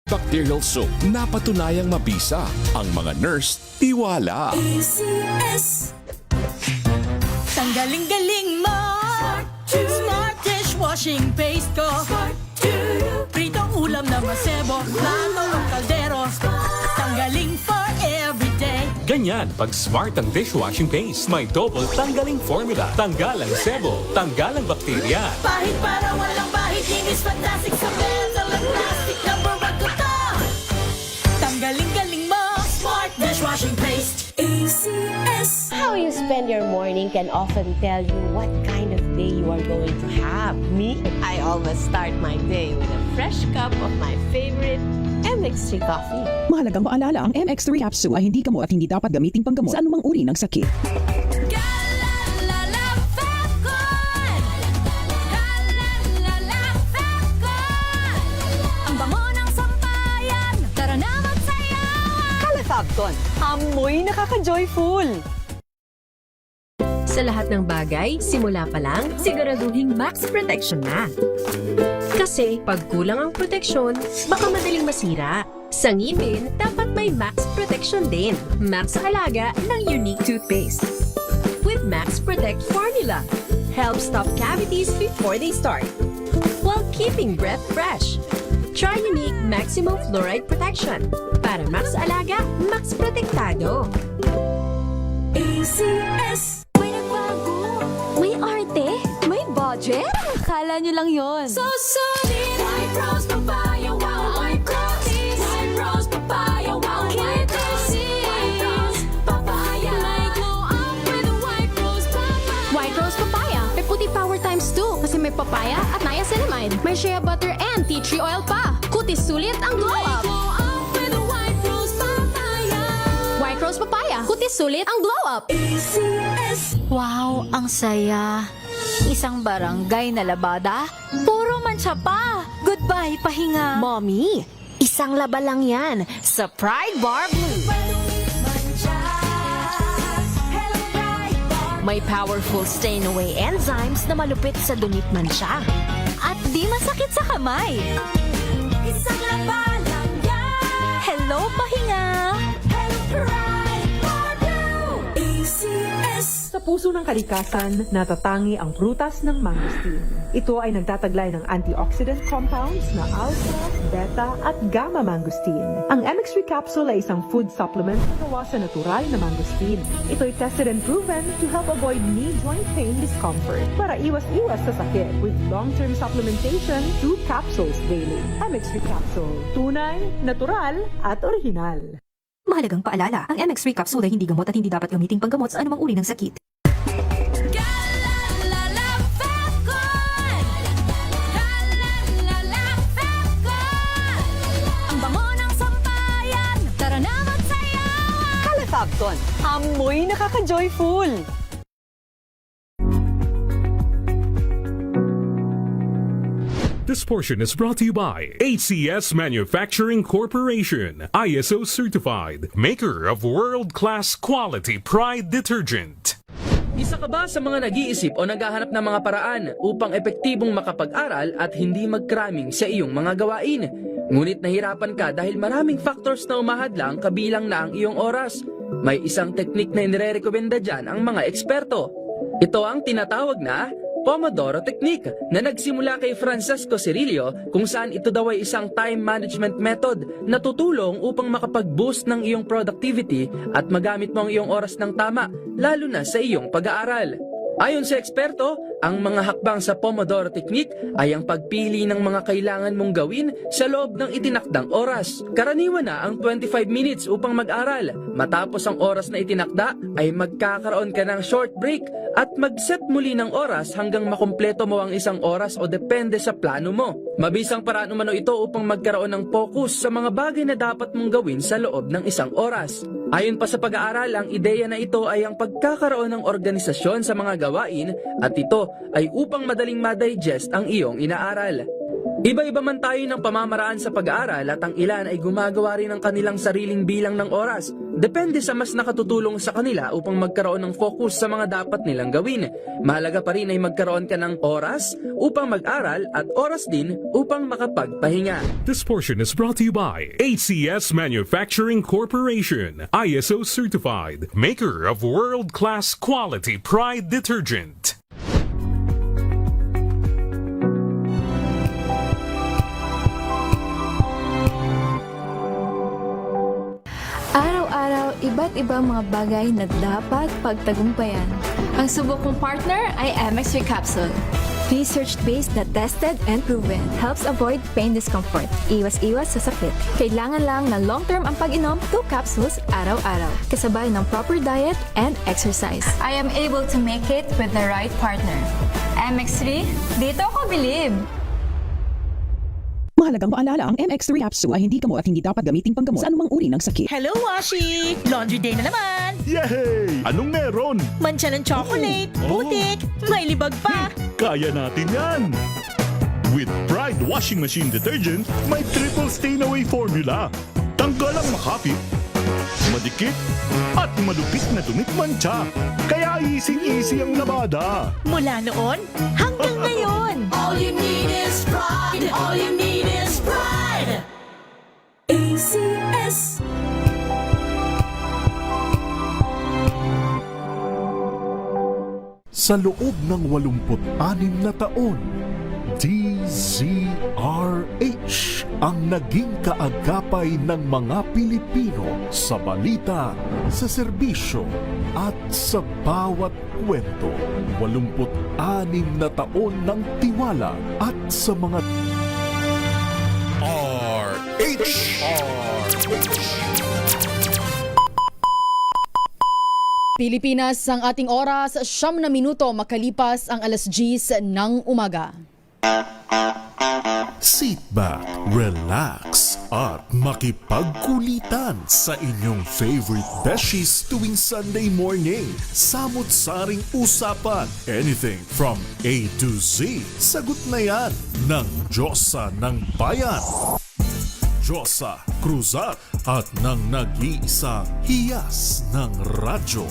Bacterial soap na patunayang mabisa. Ang mga nurse, tiwala. ACS. Tanggaling-galing mo. Smart dishwashing paste ko. Pritong ulam na masebo. Plato o kaldero. Tanggaling for everyday. Ganyan, pag smart ang dishwashing paste, may double tanggaling formula. Tanggal ang sebo, tanggal ang bakterya. Pahit para walang bahid. Linis fantastic sa metal at plastic. Number one ko to. Tanggaling-galing mo. Smart dishwashing paste. ACS. How you spend your morning can often tell you what kind of day you are going to have. Me, I always start my day with a fresh cup of my favorite MX3 coffee. Mahalagang paalala, ang MX3 capsule ay hindi gamot at hindi dapat gamiting panggamot sa anumang uri ng sakit. Ang bango ng sampayan. Tara na magsayawan. Calafabcon, amoy nakaka-joyful! Sa lahat ng bagay, simula pa lang, siguraduhing max protection na. Kasi pag kulang ang proteksyon, baka madaling masira. Sa ngipin, dapat may max protection din. Max sa halaga ng unique toothpaste. With Max Protect Formula, help stop cavities before they start, while keeping breath fresh. Try unique maximum fluoride protection. Para max alaga, max protektado. ACS. May nagbago. May arte? May budget? Akala nyo lang yon. So solid. White rose papaya. Wow, white rose. White rose papaya. Wow, white rose. White rose papaya. May glow up with a white rose papaya. White Rose Papaya. May puti power times 2 kasi may papaya at niacinamide. May shea butter and tea tree oil pa. Kutis sulit ang glow May up. glow up with a white rose papaya. White Rose Papaya. Kutis sulit ang glow up. ACS. Wow, ang saya. Isang barangay na labada, puro mancha pa. Goodbye, pahinga. Mommy, isang laba lang yan sa Pride Bar Blue. May powerful stain-away enzymes na malupit sa dumit mansya. At di masakit sa kamay. Isang laba lang yan. Hello, pahinga. Hello, Pride Bar Blue. ACS. Sa puso ng kalikasan, natatangi ang prutas ng mangosteen. Ito ay nagtataglay ng antioxidant compounds na alpha, beta at gamma mangosteen. Ang MX3 capsule ay isang food supplement na gawa sa natural na mangosteen. Ito ay tested and proven to help avoid knee joint pain discomfort para iwas-iwas sa sakit with long-term supplementation 2 capsules daily. MX3 capsule. Tunay, natural at original. Mahalagang paalala, ang MX3 capsule ay hindi gamot at hindi dapat gamiting panggamot sa anumang uri ng sakit. Ang bango ng sampayan. Tara na magsayawan. Calafabcon, amoy nakaka-joyful! This portion is brought to you by ACS Manufacturing Corporation, ISO certified, maker of world-class quality Pride detergent. Isa ka ba sa mga nag-iisip o naghahanap ng mga paraan upang epektibong makapag-aral at hindi mag-cramming sa iyong mga gawain? Ngunit nahirapan ka dahil maraming factors na umahadlang kabilang na ang iyong oras. May isang teknik na inirekomenda dyan ang mga eksperto. Ito ang tinatawag na Pomodoro Technique na nagsimula kay Francesco Cirillo kung saan ito daw ay isang time management method na tutulong upang makapag-boost ng iyong productivity at magamit mo ang iyong oras ng tama, lalo na sa iyong pag-aaral. Ayon sa eksperto, ang mga hakbang sa Pomodoro Technique ay ang pagpili ng mga kailangan mong gawin sa loob ng itinakdang oras. Karaniwan na ang 25 minutes upang mag-aral. Matapos ang oras na itinakda ay magkakaroon ka ng short break at mag-set muli ng oras hanggang makumpleto mo ang isang oras o depende sa plano mo. Mabisang paraan umano ito upang magkaroon ng focus sa mga bagay na dapat mong gawin sa loob ng isang oras. Ayon pa sa pag-aaral, ang ideya na ito ay ang pagkakaroon ng organisasyon sa mga gawain at ito ay upang madaling ma-digest ang iyong inaaral. Iba-iba man tayo ng pamamaraan sa pag-aaral at ang ilan ay gumagawa rin ng kanilang sariling bilang ng oras. Depende sa mas nakatutulong sa kanila upang magkaroon ng focus sa mga dapat nilang gawin. Mahalaga pa rin ay magkaroon ka ng oras upang mag-aral at oras din upang makapagpahinga. This portion is brought to you by ACS Manufacturing Corporation, ISO certified, maker of world-class quality Pride detergent. Araw-araw, iba't ibang mga bagay na dapat pagtagumpayan. Ang subok kong partner ay MX3 Capsule. Research-based na tested and proven. Helps avoid pain discomfort. Iwas-iwas sa sakit. Kailangan lang na long-term ang pag-inom 2 capsules araw-araw. Kasabay ng proper diet and exercise. I am able to make it with the right partner. MX3, dito ako bilib. Mahalagang paalala, ang MX3 capsule ay hindi gamot at hindi dapat gamiting panggamot sa anumang uri ng sakit. Hello, Washi! Laundry day na naman! Yay! Anong meron? Mancha ng chocolate, putik, may libag pa! Kaya natin yan! With Pride Washing Machine Detergent, may triple stain-away formula. Tanggal ang makapit, madikit, at malupit na dumit mancha. Kaya easy-easy ang labada. Mula noon hanggang ngayon! All you need is pride. All you need is pride. ACS. Sa loob ng 86 na taon, DZRH ang naging kaagapay ng mga Pilipino sa balita, sa serbisyo at sa bawat kwento. 86 na taon ng tiwala at sa mga RH. Pilipinas, ang ating oras, 9 na minuto makalipas ang 10:00 ng umaga. Sit back, relax, at makipagkulitan sa inyong favorite besties tuwing Sunday morning. Samot-saring usapan, anything from A to Z. Sagot na yan ng Diyosa ng Bayan, Diyosa Cruzat, at ng nag-iisa hiyas ng radyo,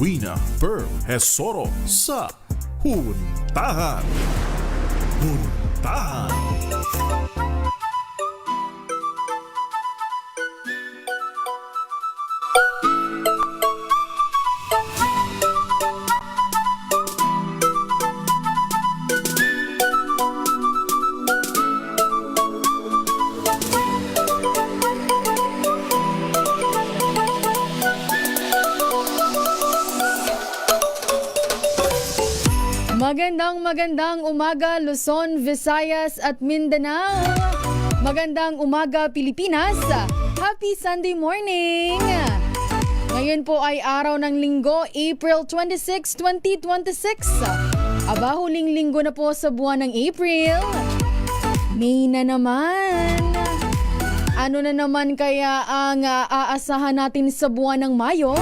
Wina Pearl Hesoro sa Huntahan. Huntahan. Magandang umaga Luzon, Visayas at Mindanao. Magandang umaga Pilipinas. Happy Sunday morning. Ngayon po ay araw ng Linggo, April 26, 2026. Aba, huling linggo na po sa buwan ng April. May na naman. Ano na naman kaya ang aasahan natin sa buwan ng Mayo?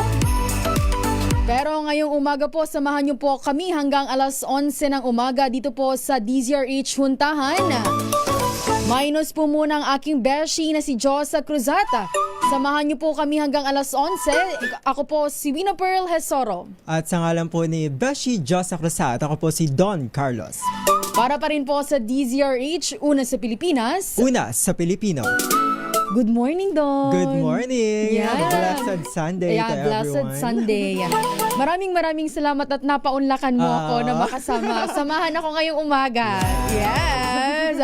Pero ngayong umaga po, samahan niyo po kami hanggang 11:00 ng umaga dito po sa DZRH Huntahan. Minus po muna ang aking beshi na si Josa Cruzata. Samahan niyo po kami hanggang 11:00. Ako po si Wina Pearl Hesoro. At sa ngalan po ni Beshi Josa Cruzata, ako po si Don Carlos. Para pa rin po sa DZRH, una sa Pilipinas. Una sa Pilipino. Good morning, Don. Good morning. Yeah. Blessed Sunday to everyone. Blessed Sunday. Maraming salamat at napaunlakan mo ako na makasama. Samahan ako ngayong umaga. Yes.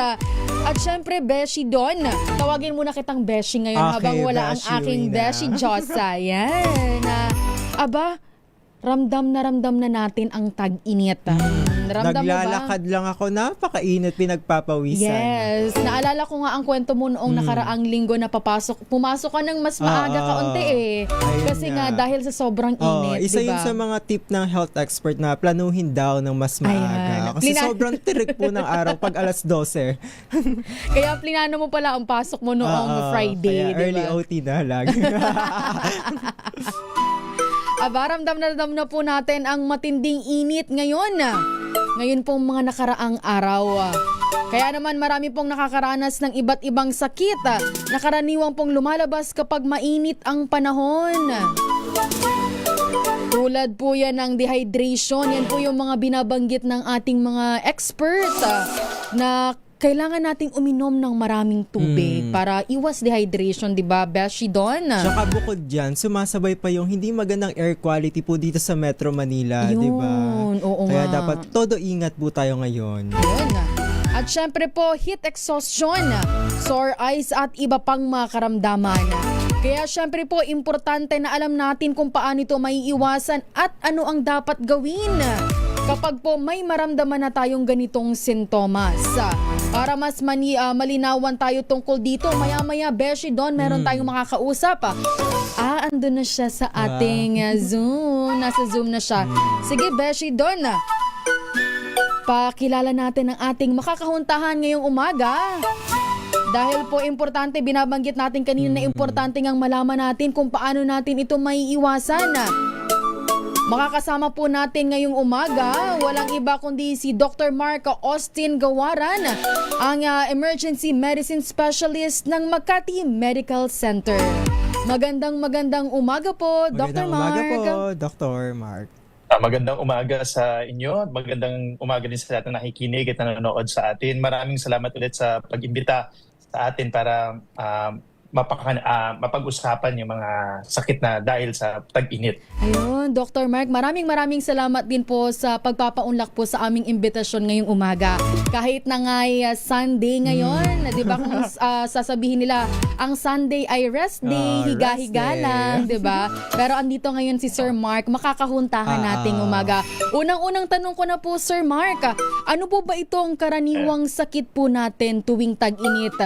At syempre, Beshi Don. Tawagin muna kitang Beshi ngayon habang wala ang aking Beshi Josa. Yan. Aba, ramdam na natin ang tag-init. Naglalakad lang ako, napakainit, pinagpapawisan. Yes. Naalala ko nga ang kwento mo noong nakaraang linggo na pumasok ka ng mas maaga kaunti eh. Kasi nga dahil sa sobrang init, isa diba? yun sa mga tip ng health expert na planuhin daw ng mas maaga. Kasi sobrang tirik po ng araw pag 12:00. Kaya plinano mo pala ang pasok mo noong Friday, kaya diba? early OT na lang. Aba, ramdam na po natin ang matinding init ngayon. Ngayon pong mga nakaraang araw. Kaya naman marami pong nakakaranas ng iba't ibang sakit na karaniwang pong lumalabas kapag mainit ang panahon. Tulad po yan ng dehydration. Yan po yung mga binabanggit ng ating mga expert na kailangan nating uminom ng maraming tubig para iwas dehydration, di ba, Beshi Don? Tsaka bukod dyan, sumasabay pa yung hindi magandang air quality po dito sa Metro Manila, di ba? Oo Kaya nga. dapat todo ingat po tayo ngayon. Yun. At syempre po, heat exhaustion, sore eyes at iba pang mga karamdaman. Kaya syempre po, importante na alam natin kung paano ito maiiwasan at ano ang dapat gawin kapag po may maramdaman na tayong ganitong sintomas. Para mas malinawan tayo tungkol dito, maya-maya, Beshi Don, meron tayong makakausap. Andun na siya sa ating Zoom. Nasa Zoom na siya. Sige, Beshi Don, pakilala natin ang ating makakahuntahan ngayong umaga. Dahil po importante, binabanggit natin kanina na importante ngang malaman natin kung paano natin ito maiiwasan. Makakasama po natin ngayong umaga, walang iba kundi si Dr. Mark Austin Gawaran, ang Emergency Medicine Specialist ng Makati Medical Center. Magandang umaga po, Dr. Mark. Magandang umaga po, Dr. Mark. Magandang umaga sa inyo. Magandang umaga din sa lahat na nakikinig at nanonood sa atin. Maraming salamat ulit sa pag-imbita sa atin para mapag-usapan yung mga sakit na dahil sa tag-init. Ayun, Dr. Mark, maraming salamat din po sa pagpapaunlak po sa aming imbitasyon ngayong umaga. Kahit na nga'y Sunday ngayon, di ba kung sasabihin nila, ang Sunday ay rest day, higa-higa lang, di ba? Pero andito ngayon si Sir Mark, makakahuntahan nating umaga. Unang-unang tanong ko na po, Sir Mark, ano po ba itong karaniwang sakit po natin tuwing tag-init?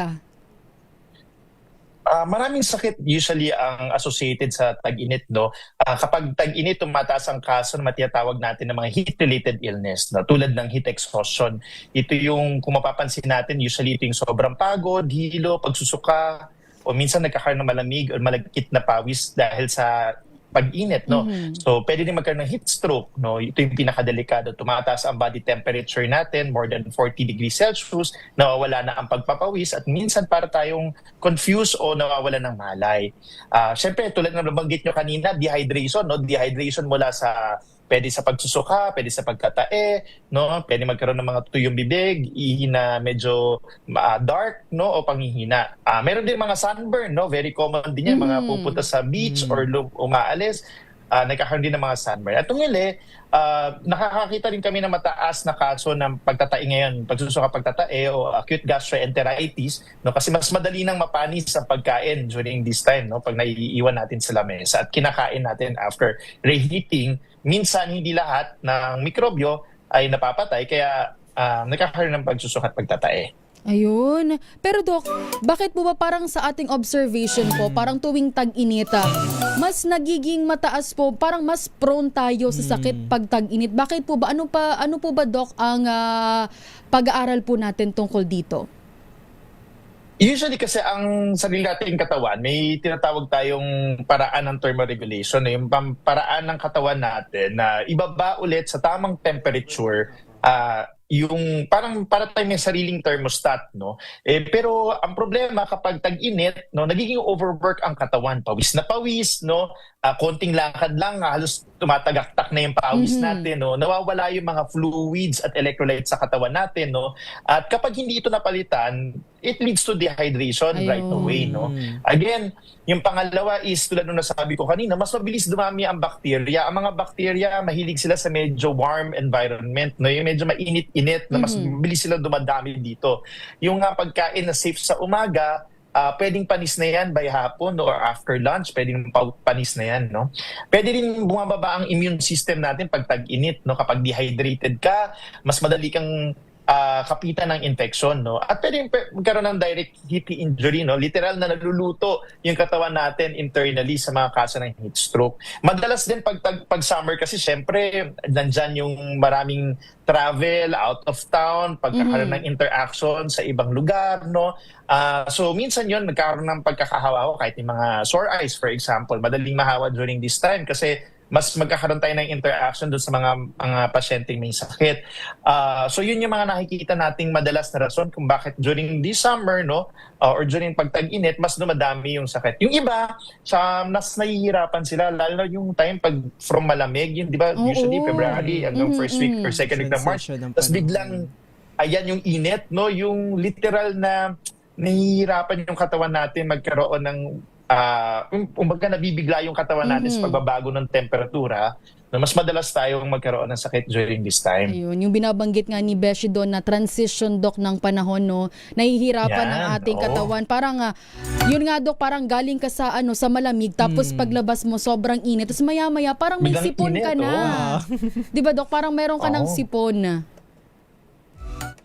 Maraming sakit usually ang associated sa tag-init, no? Kapag tag-init, tumataas ang kaso na tinatawag natin ng mga heat-related illness, no? Tulad ng heat exhaustion. Ito yung, kung mapapansin natin, usually ito yung sobrang pagod, hilo, pagsusuka, o minsan nagkakaroon ng malamig o malagkit na pawis dahil sa pag-init, no? So, pwede din magkaroon ng heat stroke, no? Ito yung pinakadelikado. Tumataas ang body temperature natin, more than 40 degrees Celsius, nawawala na ang pagpapawis, at minsan para tayong confused o nawawala ng malay. Siyempre, tulad ng nabanggit nyo kanina, dehydration, no? Dehydration mula sa pwede sa pagsusuka, pwede sa pagkatae, no? Pwede magkaroon ng mga tuyong bibig, ihi na medyo dark, no? O panghihina. Meron din mga sunburn, no? Very common din yan, mga pupunta sa beach or umaalis, nagkakaroon din ng mga sunburn. At tungili, nakakakita rin kami ng mataas na kaso ng pagtatae ngayon, pagsusuka, pagtatae o acute gastroenteritis, no? Kasi mas madali nang mapanis ang pagkain during this time, no? Pag naiiwan natin sa lamesa at kinakain natin after reheating, minsan hindi lahat ng mikrobyo ay napapatay, kaya nagkakaroon ng pagsusuka at pagtatae. Ayun. Pero Doc, bakit po ba parang sa ating observation po, parang tuwing tag-init, mas nagiging mataas po, parang mas prone tayo sa sakit pag tag-init? Bakit po ba? Ano po ba, Doc, ang pag-aaral po natin tungkol dito? Usually kasi ang sarili nating katawan, may tinatawag tayong paraan ng thermoregulation, yung paraan ng katawan natin na ibaba ulit sa tamang temperature, yung para tayo may sariling thermostat, no? Pero ang problema kapag tag-init, no, nagiging overwork ang katawan, pawis na pawis, no? Konting lakad lang, halos tumatagaktak na yung pawis natin, no? Nawawala yung mga fluids at electrolytes sa katawan natin, no? At kapag hindi ito napalitan, it leads to dehydration right away, no? Again, yung pangalawa is, tulad nung nasabi ko kanina, mas mabilis dumami ang bacteria. Ang mga bacteria, mahilig sila sa medyo warm environment, no? Yung medyo mainit-init, na mas mabilis sila dumadami dito. Yung pagkain na safe sa umaga, pwedeng panis na yan by hapon or after lunch, pwedeng panis na yan, no? Pwede rin bumababa ang immune system natin pag tag-init, no? Kapag dehydrated ka, mas madali kang kapitan ng infection, no? At pwede magkaroon ng direct heat injury, no? Literal na naluluto yung katawan natin internally sa mga kaso ng heat stroke. Madalas din pag summer kasi syempre nandyan yung maraming travel out of town, pagkakaroon ng interaction sa ibang lugar, no? So minsan yun, nagkaroon ng pagkakahawa kahit yung mga sore eyes, for example, madaling mahawa during this time kasi mas magkakaroon tayo ng interaction doon sa mga pasyenteng may sakit. So yun yung mga nakikita nating madalas na rason kung bakit during this summer, no, or during pagtag-init, mas dumadami yung sakit. Yung iba, mas nahihirapan sila, lalo na yung time pag from malamig, yun, di ba, usually February hanggang first week or second week ng March, tapos biglang, ayan yung init, no, yung literal na nahihirapan yung katawan natin magkaroon ng kumbaga nabibigla yung katawan natin sa pagbabago ng temperatura, na mas madalas tayong magkaroon ng sakit during this time. Ayun, yung binabanggit nga ni Beshi doon na transition, Doc, ng panahon, no, nahihirapan ang ating katawan. Parang, yun nga, Doc, parang galing ka sa, sa malamig, tapos paglabas mo, sobrang init. Tapos maya-maya, parang may Biglang sipon ka init, na. Di ba, Doc? Parang meron ka ng sipon.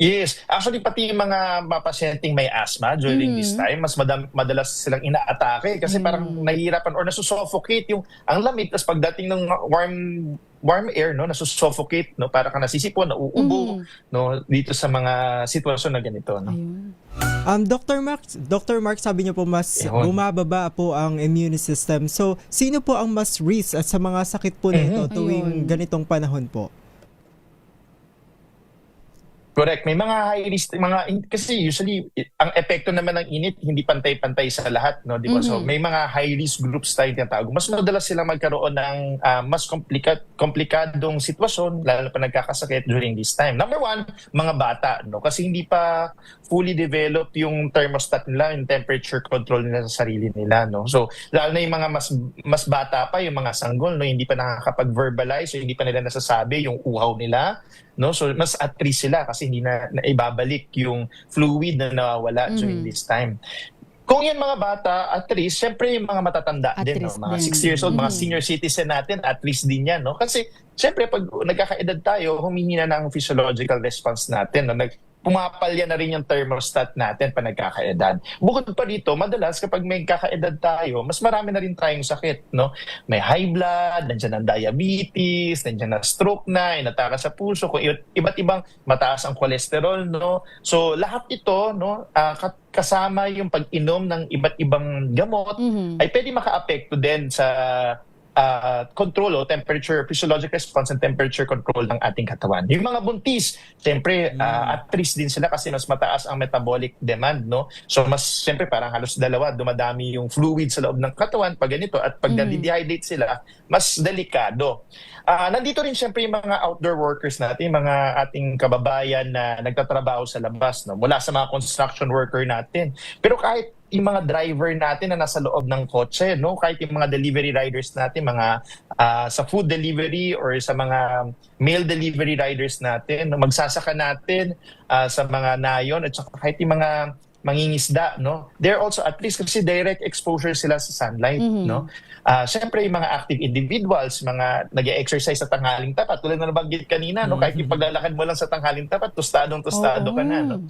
Yes. Actually, pati yung mga pasyenteng may asthma during this time, mas madalas silang inaatake kasi parang nahihirapan or nasusuffocate yung ang lamig. Tapos pagdating ng warm air, no, nasusuffocate, no, para ka nasisipon, nauubo, no, dito sa mga sitwasyon na ganito, no. Dr. Mark, sabi niyo po mas bumababa po ang immune system. So, sino po ang mas risk at sa mga sakit po nito tuwing ganitong panahon po? Correct. May mga high risk, kasi usually, ang epekto naman ng init, hindi pantay-pantay sa lahat, no? Di ba? So, may mga high risk groups tayo tinatawag. Mas madalas silang magkaroon ng mas komplikadong sitwasyon, lalo na pa nagkakasakit during this time. Number one, mga bata, no? Kasi hindi pa fully developed yung thermostat nila, yung temperature control nila sa sarili nila, no? So, lalo na yung mga mas bata pa, yung mga sanggol, no? Hindi pa nakakapag-verbalize, so hindi pa nila nasasabi yung uhaw nila, no? So, mas at risk sila kasi hindi na ibabalik yung fluid na nawawala during this time. Kung yan mga bata, at risk, syempre yung mga matatanda din, no? Mga 60 years old, mga senior citizen natin, at risk din yan, no? Kasi syempre pag nagkakaedad tayo, humihina na ang physiological response natin, no? Pumapalya na rin yung thermostat natin pa nagkakaedad. Bukod pa dito, madalas kapag may kakaedad tayo, mas marami na rin tayong sakit, no? May high blood, nandiyan ang diabetes, nandiyan na stroke na, inataka sa puso, kung iba't ibang mataas ang cholesterol, no? So lahat ito, no, kasama yung pag-inom ng iba't ibang gamot ay pwede maka-apekto din sa control o temperature, physiological response and temperature control ng ating katawan. Yung mga buntis, siyempre at risk din sila kasi mas mataas ang metabolic demand, no? So mas siyempre parang halos dalawa, dumadami yung fluid sa loob ng katawan pag ganito at pag nadi-dehydrate sila, mas delikado. Nandito rin siyempre yung mga outdoor workers natin, mga ating kababayan na nagtatrabaho sa labas, no? Mula sa mga construction worker natin. Pero kahit yung mga driver natin na nasa loob ng kotse, no? Kahit yung mga delivery riders natin, mga sa food delivery or sa mga mail delivery riders natin, no? Magsasaka natin sa mga nayon at saka kahit yung mga mangingisda, no? They're also at risk kasi direct exposure sila sa sunlight, no? Siyempre yung mga active individuals, mga nag-exercise sa tanghaling tapat, tulad na nabanggit kanina, no? Kahit yung paglalakad mo lang sa tanghaling tapat, tostado ka na, no?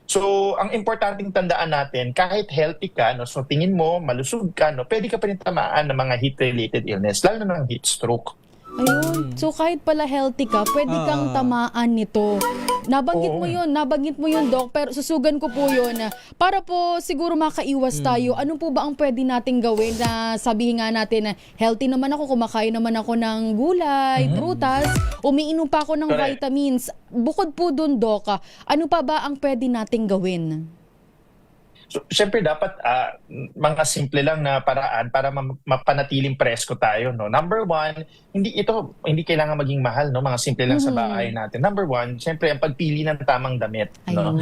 So, ang importanteng tandaan natin, kahit healthy ka, no, so tingin mo, malusog ka, no, pwede ka pa rin tamaan ng mga heat-related illness, lalo na ng heat stroke. Ayun. So kahit pala healthy ka, pwede kang tamaan nito. Nabanggit mo yun, Doc, pero susugan ko po yun. Para po siguro makaiwas tayo, ano po ba ang pwede nating gawin na sabihin nga natin na healthy naman ako, kumakain naman ako ng gulay, prutas, umiinom pa ako ng vitamins. Bukod po dun, Doc, ano pa ba ang pwede nating gawin? So, syempre dapat mga simple lang na paraan para mapanatiling presko tayo, no. Number one, hindi kailangan maging mahal, no. Mga simple lang sa bahay natin. Number one, syempre ang pagpili ng tamang damit, no.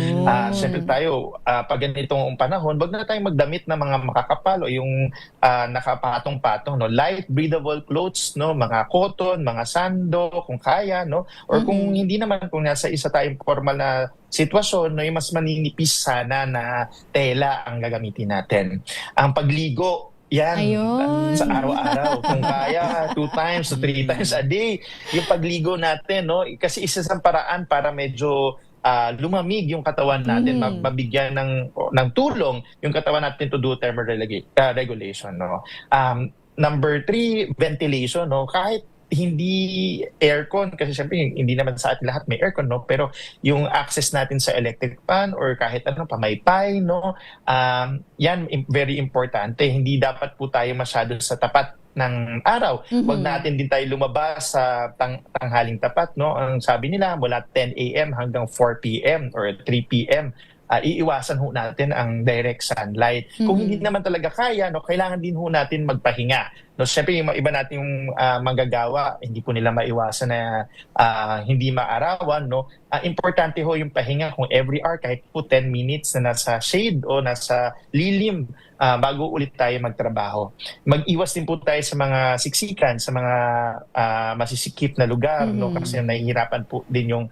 Syempre tayo pag ganitong panahon, wag na tayong magdamit ng mga makakapal o yung nakapatong-patong, no. Light breathable clothes, no, mga cotton, mga sando kung kaya, no. Or kung hindi naman, kung nasa isa tayong formal na sitwasyon, no, yung mas maninipis sana na tela ang gagamitin natin. Ang pagligo, yan, sa araw-araw. Kung kaya, 2 times to 3 times a day. Yung pagligo natin, no, kasi isa sa paraan para medyo lumamig yung katawan natin, mabigyan ng tulong yung katawan natin to do thermoregulation, no. Number 3, ventilation, no. Kahit hindi aircon, kasi syempre hindi naman sa atin lahat may aircon, no, pero yung access natin sa electric fan or kahit pamaypay, no, yan very importante. Hindi dapat po tayo masyado sa tapat ng araw. Huwag natin din tayo lumabas sa tanghaling tapat, no? Ang sabi nila, mula 10 a.m. hanggang 4 p.m. or 3 p.m. Iiwasan ho natin ang direct sunlight. Kung hindi naman talaga kaya, no, kailangan din ho natin magpahinga. No, siyempre yung iba natin yung manggagawa, hindi po nila maiwasan na hindi maarawan, no. Importante ho yung pahinga kung every hour kahit po 10 minutes na nasa shade o nasa lilim bago ulit tayo magtrabaho. Mag-iwas din po tayo sa mga siksikan, sa mga masisikip na lugar, no, kasi nahihirapan po din yung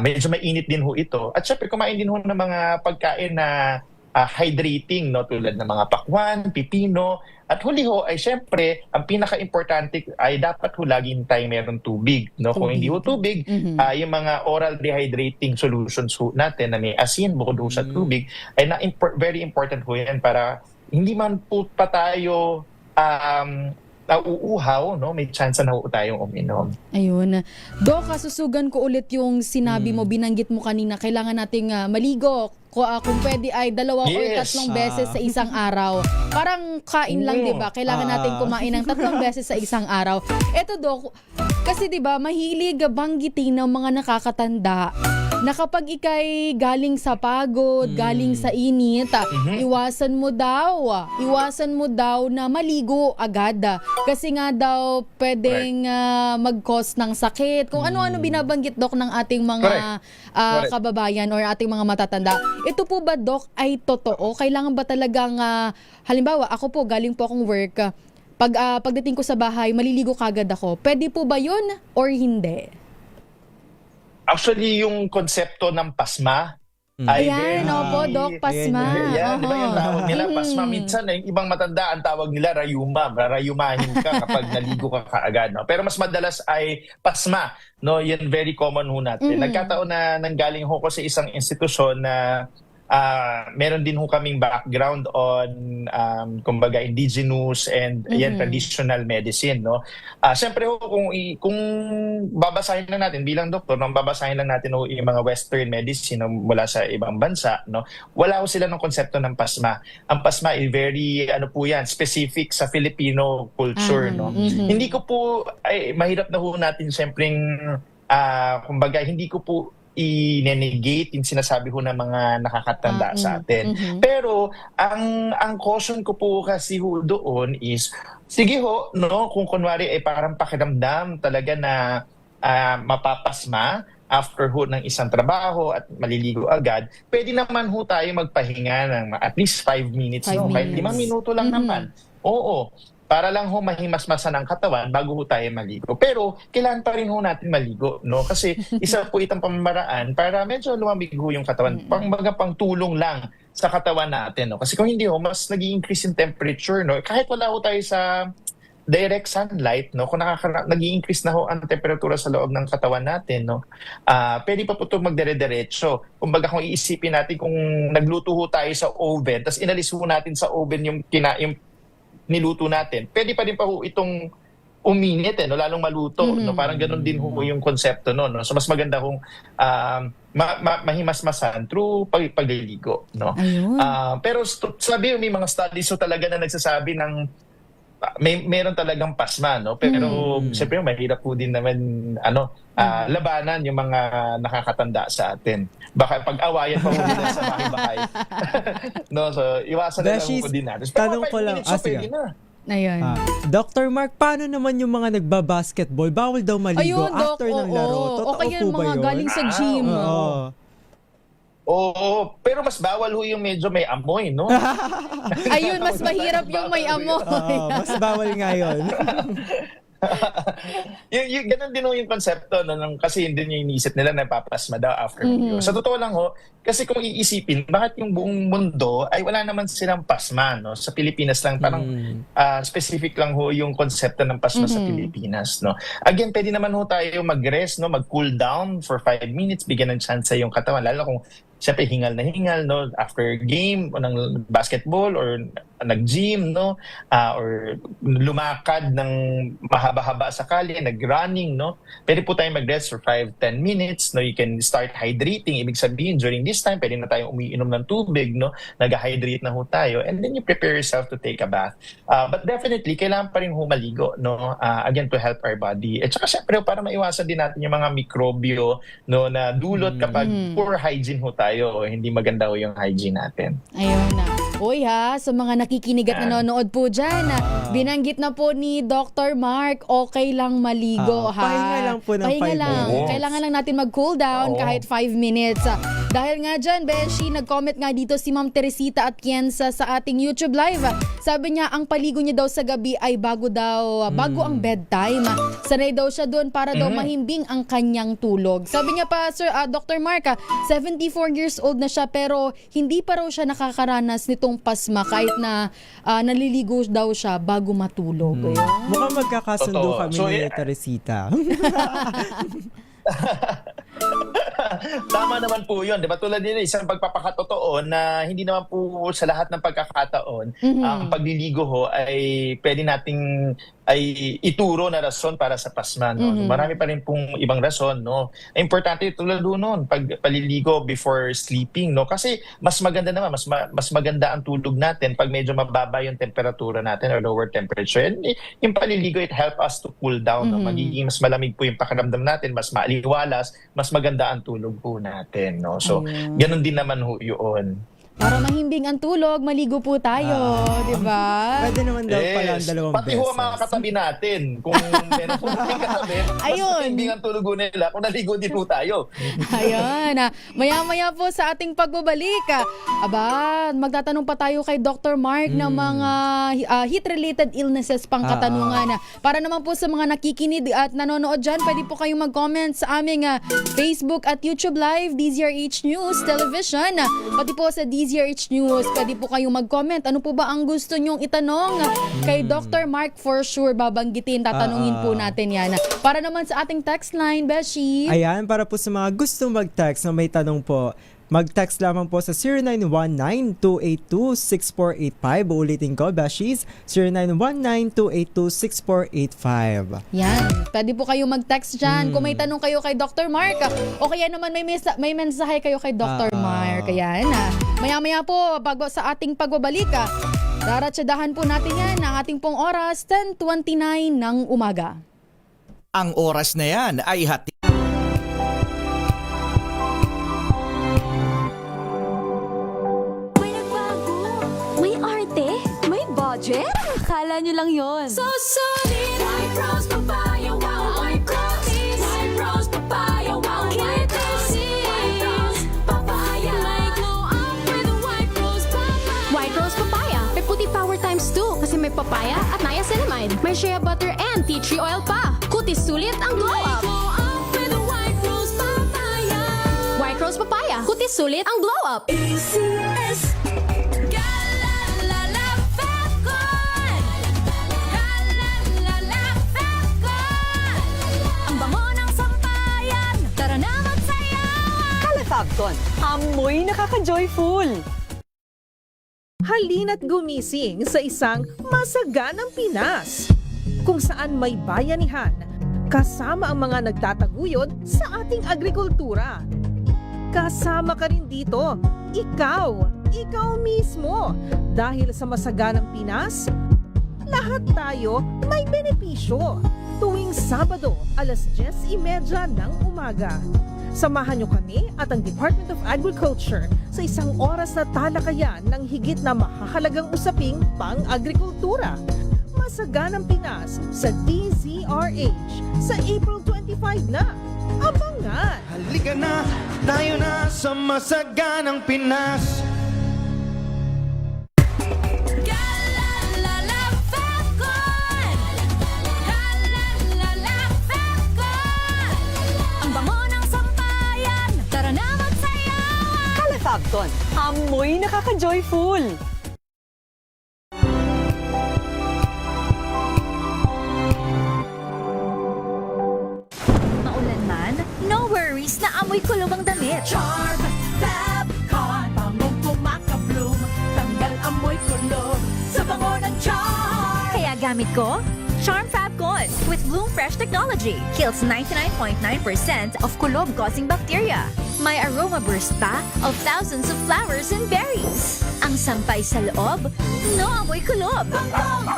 medyo mainit din ho ito. At syempre kumain din ho ng mga pagkain na hydrating, no, tulad ng mga pakwan, pipino. At huli ho ay syempre, ang pinaka-importante ay dapat ho laging tayo meron tubig. No? Kung hindi ho tubig, yung mga oral dehydrating solutions ho natin na may asin bukod ho sa tubig, ay very important ho yan para hindi man po pa tayo nauuhaw, no? May chance na ho tayong uminom. Ayun. Dok, kasusugan ko ulit yung sinabi mo, binanggit mo kanina, kailangan nating maligo. Kung pwede ay 2 o 3 beses sa isang araw. Parang kain lang, di ba? Kailangan natin kumain ng 3 beses sa isang araw. Eto, Dok, kasi di ba, mahilig banggitin ng mga nakakatanda na kapag ikay galing sa pagod, galing sa init, iwasan mo daw na maligo agad. Kasi nga daw pwedeng mag-cause ng sakit. Kung ano-ano binabanggit, Dok, ng ating mga kababayan or ating mga matatanda. Ito po ba, Dok, ay totoo? Kailangan ba talagang, halimbawa, ako po, galing po akong work, pagdating ko sa bahay, maliligo kagad ako. Pwede po ba yun or hindi? Actually, yung konsepto ng pasma ay Ayan, opo, Dok, pasma. Yan, di ba yung tawag nila? Pasma. Minsan, yung ibang matanda, ang tawag nila rayuma. Rayumahin ka kapag naligo ka kaagad. No? Pero mas madalas ay pasma. No? Yan very common ho natin. Nagkataon na nanggaling ho ko sa isang institusyon na meron din ho kaming background on kumbaga indigenous and traditional medicine, no. Syempre ho kung babasahin lang natin bilang doktor, nang babasahin lang natin ho yung mga western medicine mula sa ibang bansa, no. Wala ho sila ng konsepto ng pasma. Ang pasma ay very po yan, specific sa Filipino culture, no. Hindi ko po mahirap na ho natin syempre kumbaga hindi ko po i-negate yung sinasabi ho ng mga nakakatanda sa atin. Pero ang caution ko po kasi ho doon is, sige ho, no, kung kunwari ay parang pakiramdam talaga na mapapasma after ho ng isang trabaho at maliligo agad, pwede naman ho tayo magpahinga ng at least 5 minutes, no? Kahit 5 minuto lang naman. Oo. Para lang ho mahimasmasan ang katawan bago ho tayo maligo. Pero kailangan pa rin ho natin maligo, no? Kasi isa po itong pamamaraan para medyo lumamig ho yung katawan. Pang tulong lang sa katawan natin, no? Kasi kung hindi ho, mas nag-i-increase yung temperature, no? Kahit wala ho tayo sa direct sunlight, no? Kung nag-i-increase na ho ang temperatura sa loob ng katawan natin, no? Pwede pa po ito magdire-diretso. Kumbaga kung iisipin natin kung nagluto ho tayo sa oven, tapos inalis ho natin sa oven yung niluto natin, pwede pa din pa ho itong uminit, no? Lalong maluto. No? Parang ganun din ho yung konsepto, no? So mas maganda kung mahimasmasan through pagliligo. No? Pero sabi may mga studies so talaga na nagsasabi ng meron talagang pasma, no? Pero siyempre mahirap po din naman labanan yung mga nakakatanda sa atin. Baka pag-awayan pa muna sa bahay-bahay. No, so iwasan na lang po din natin. Tanong ko lang, Ayun. Dr. Mark, paano naman yung mga nagba-basketball? Bawal daw maligo after ng laro. Totoo o kaya po ba mga yun? galing sa gym. Oo, pero mas bawal ho yung medyo may amoy, no? Ayun, mas mahirap yung may amoy. Mas bawal nga yun. yung ganun din ho yung konsepto, no? Kasi hindi nyo inisip nila na papasma daw after video. Sa totoo lang ho, kasi kung iisipin, bakit yung buong mundo ay wala naman silang pasma, no? Sa Pilipinas lang, parang specific lang ho yung konsepto ng pasma sa Pilipinas, no? Again, pwede naman ho tayo mag-rest, no? Mag-cool down for 5 minutes, bigyan ng chance sa yung katawan, lalo kung siyempre hingal na hingal, no? After game o ng basketball or nag-gym, no? Or lumakad ng mahaba-haba sa kalye, nag-running, no? Pwede po tayong mag-rest for 5-10 minutes, no? You can start hydrating. Ibig sabihin, during this time, pwede na tayong umiinom ng tubig, no? Nag-hydrate na ho tayo. And then you prepare yourself to take a bath. But definitely, kailangan pa rin humaligo, no? Again, to help our body. At saka syempre, para maiwasan din natin yung mga mikrobyo, no, na dulot kapag poor hygiene ho tayo. Hindi maganda ho yung hygiene natin. Ayun na. Uy ha, sa mga nakikinig at nanonood po dyan, binanggit na po ni Dr. Mark, okay lang maligo ha. Pahinga lang po ng 5 minutes. Kailangan lang natin mag-cool down kahit 5 minutes. Dahil nga dyan, Beshi, nag-comment nga dito si Ma'am Teresita at Kienza sa ating YouTube live. Sabi niya, ang paligo niya daw sa gabi ay bago ang bedtime. Sanay daw siya doon para daw mahimbing ang kanyang tulog. Sabi niya pa, Dr. Mark, 74 years old na siya pero hindi pa raw siya nakakaranas nitong pasma kahit na naliligo daw siya bago matulog. Mukhang magkakasundo Totoo. kami So, ni Teresita. Tama naman po yun. Diba? Tulad din isang pagpapakatotoo na hindi naman po sa lahat ng pagkakataon ang pagliligo ho ay pwede nating ay ituro na rason para sa pasma. No? Marami pa rin pong ibang rason. No? Importante tulad noon, paliligo before sleeping. No? Kasi mas maganda naman, mas maganda ang tulog natin pag medyo mababa yung temperatura natin or lower temperature. And yung paliligo, it help us to cool down. No? Magiging mas malamig po yung pakiramdam natin, mas maaliwalas, mas maganda ang tulog po natin. No? So, ganun din naman ho yun. Para mahimbing ang tulog, maligo po tayo, di ba? Pwede naman daw pala ang dalawang Pati beses. ho ang mga katabi natin. Kung meron po natin katabi, mas mahimbing ang tulog nila kung naligo din po tayo. Ayun. Maya-maya po sa ating pagbabalik. Magtatanong pa tayo kay Dr. Mark ng mga heat-related illnesses pang katanungan. Para naman po sa mga nakikinig at nanonood dyan, pwede po kayong mag-comment sa aming Facebook at YouTube Live, DZRH News Television. Pati po sa DZRH News, pwede po kayong mag-comment. Ano po ba ang gusto nyong itanong kay Dr. Mark? For sure, babanggitin. Tatanungin po natin yan. Para naman sa ating text line, Beshi. Ayan, para po sa mga gustong mag-text na may tanong po, mag-text lamang po sa 0919-282-6485. Ulitin ko, Beshies, 0919-282-6485. Yan. Pwede po kayo mag-text dyan. Kung may tanong kayo kay Dr. Mark, o kaya naman may mensahe kayo kay Dr. Mark. Ayan. Maya-maya po, bago sa ating pagbabalik, daratsadahan po natin yan ang ating pong oras, 10:29 ng umaga. Ang oras na yan ay hati. May arte? May budget? Akala nyo lang yon. So solid, white rose papaya, wow, white rose, white rose papaya, wow, white rose, white rose papaya. May glow up with white rose papaya. White Rose Papaya. May puti power times 2 kasi may papaya at niacinamide. May shea butter and tea tree oil pa. Kutis sulit ang glow up. Glow up with white rose papaya. White Rose Papaya. Kutis sulit ang glow up. ACS. Galalala Falcon. Galalala Falcon. Ang bango ng sampayan. Tara na magsayawan. Calafabcon, amoy nakaka-joyful. Halina't gumising sa isang masaganang Pinas, kung saan may bayanihan, kasama ang mga nagtataguyod sa ating agrikultura. Kasama ka rin dito, ikaw mismo. Dahil sa masaganang Pinas, lahat tayo may benepisyo. Tuwing Sabado, alas 10:30 ng umaga. Samahan niyo kami at ang Department of Agriculture sa isang oras na talakayan ng higit na mahahalagang usaping pang-agrikultura. Masaganang Pinas sa DZRH sa April 25 na. Abangan! Halika na, tayo na sa masaganang Pinas. Galalala Falcon. Galalala Falcon. Ang bango ng sampayan. Tara na magsayawan. Calafabcon, amoy nakaka-joyful. Maulan man, no worries na amoy kulog ang damit. Charm Fabcon. Pangong kumakabloom. Tanggal amoy kulog. for the charm. Kaya gamit ko, Charm Fabcon with Bloom Fresh Technology. Kills 99.9% of kulob-causing bacteria. May aroma burst pa of thousands of flowers and berries. Ang sampay sa loob, no amoy kulob.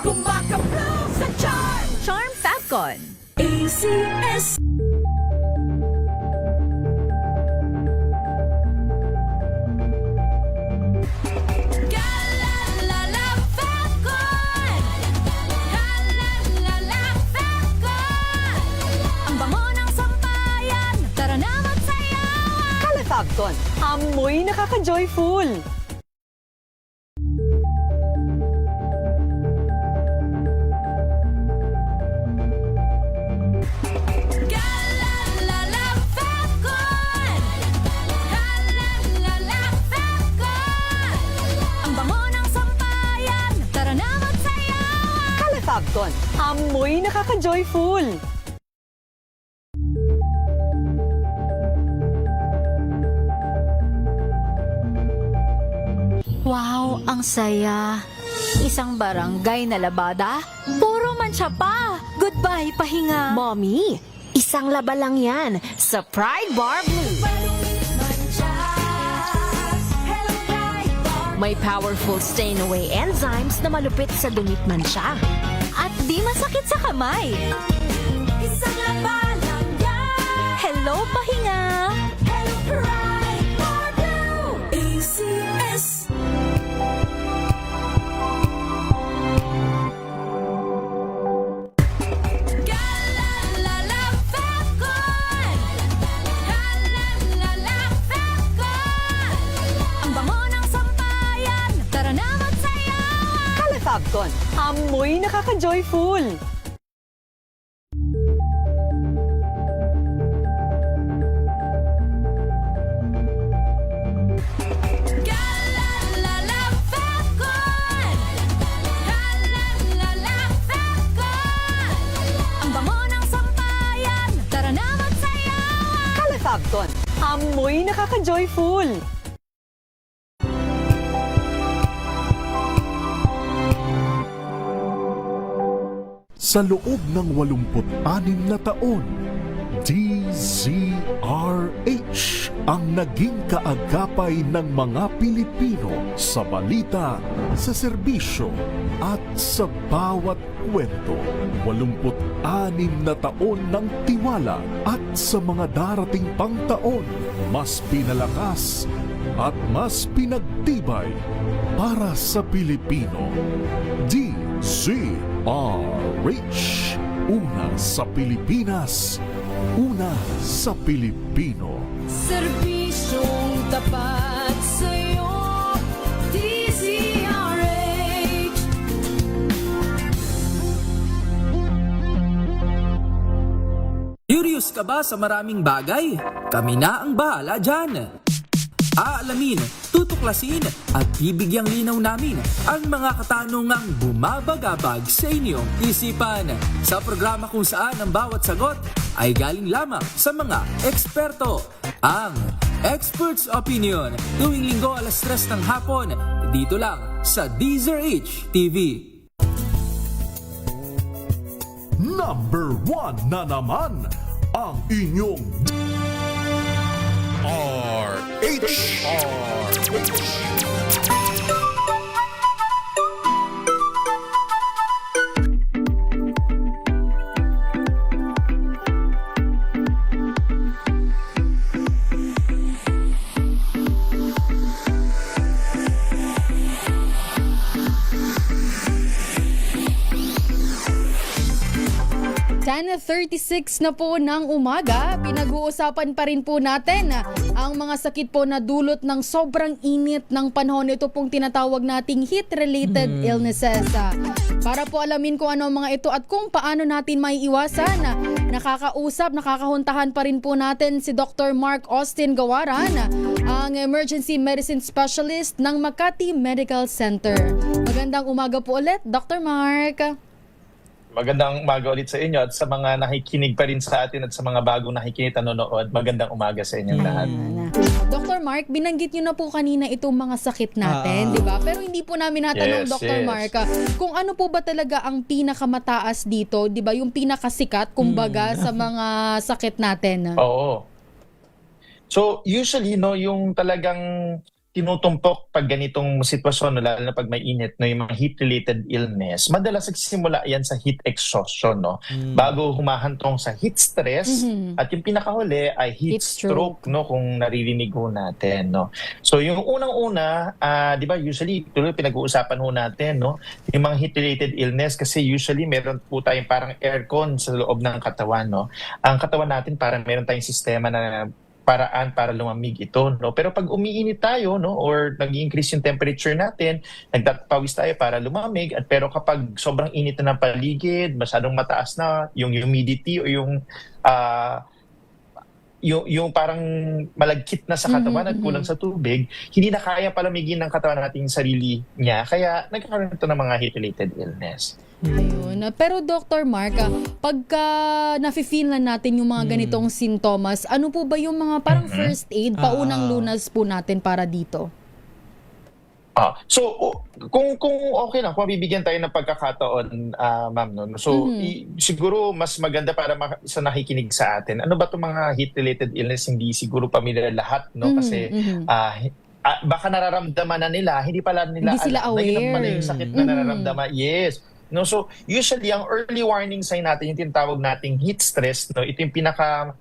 Kumakablo sa charm. Charm Fabcon. ACS. Fabcon, amoy nakaka-joyful. Ang bango ng sampayan, tara na magsayawan. Kala Fabcon, amoy nakaka-joyful. Wow, ang saya. Isang barangay na labada, puro mancha pa. Goodbye, pahinga. Mommy, isang laba lang yan sa Pride Bar Blue. May powerful stain-away enzymes na malupit sa dumit mansya. At di masakit sa kamay. Isang laba lang yan. Hello, pahinga. Hello, Pride Bar Blue. ACS. Fabcon, amoy nakaka-joyful. Ang bango ng sampayan, tara na magsayawan. Kala Fabcon, amoy nakaka-joyful. Sa loob ng 86 na taon, DZRH ang naging kaagapay ng mga Pilipino sa balita, sa serbisyo at sa bawat kwento. 86 na taon ng tiwala at sa mga darating pang taon, mas pinalakas at mas pinagtibay para sa Pilipino. DZRH. Una sa Pilipinas, una sa Pilipino. Serbisyong tapat sa'yo, DZRH. Curious ka ba sa maraming bagay? Kami na ang bahala dyan. Aalamin, tutuklasin at bibigyang linaw namin ang mga katanungang bumabagabag sa inyong isipan. Sa programa kung saan ang bawat sagot ay galing lamang sa mga eksperto. Ang Expert's Opinion, tuwing linggo 3:00 ng hapon, dito lang sa DZRH TV. Number 1 na naman ang inyong RH. Sana 36 na po ng umaga, pinag-uusapan pa rin po natin ang mga sakit po na dulot ng sobrang init ng panahon. Ito pong tinatawag nating heat-related illnesses. Para po alamin kung ano ang mga ito at kung paano natin maiiwasan, nakakahuntahan pa rin po natin si Dr. Mark Austin Gawaran, ang Emergency Medicine Specialist ng Makati Medical Center. Magandang umaga po ulit, Dr. Mark. Magandang umaga ulit sa inyo at sa mga nakikinig pa rin sa atin at sa mga bagong nakikinig at nanonood, magandang umaga sa inyong lahat. Dr. Dr. Mark, binanggit nyo na po kanina itong mga sakit natin, di ba? Pero hindi po namin natanong, Dr. Mark, kung ano po ba talaga ang pinakamataas dito, di ba? Yung pinakasikat, kumbaga, sa mga sakit natin. Oo. So, usually, no, yung talagang tinutumpok pag ganitong sitwasyon, lalo na pag may init, no, yung mga heat-related illness, madalas nagsisimula yan sa heat exhaustion, no? Bago humahantong sa heat stress, at yung pinakahuli ay heat stroke, no, kung naririnig ho natin, no? So, yung unang-una, di ba, usually, tuloy pinag-uusapan ho natin, no, yung mga heat-related illness, kasi usually meron po tayong parang aircon sa loob ng katawan, no? Ang katawan natin parang meron tayong sistema na paraan para lumamig ito, no? Pero pag umiinit tayo, no, or nag-increase yung temperature natin, nagpawis tayo para lumamig, at pero kapag sobrang init na ng paligid, masyadong mataas na yung humidity o yung parang malagkit na sa katawan at kulang sa tubig, hindi na kaya palamigin ng katawan natin yung sarili niya, kaya nagkakaroon ito ng mga heat-related illness. Ayun. Pero Dr. Mark, pagka nafe-feel na natin yung mga ganitong sintomas, ano po ba yung mga parang first aid, paunang lunas po natin para dito? So, kung okay lang, kung mabibigyan tayo ng pagkakataon, ma'am, no? So, siguro mas maganda para sa nakikinig sa atin. Ano ba itong mga heat-related illness? Hindi siguro pamilyar lahat, no? Kasi baka nararamdaman na nila, hindi pala nila hindi sila aware. Na yung sakit na nararamdaman. Yes. No, so usually ang early warning sign natin, yung tinatawag nating heat stress, no, ito yung pinaka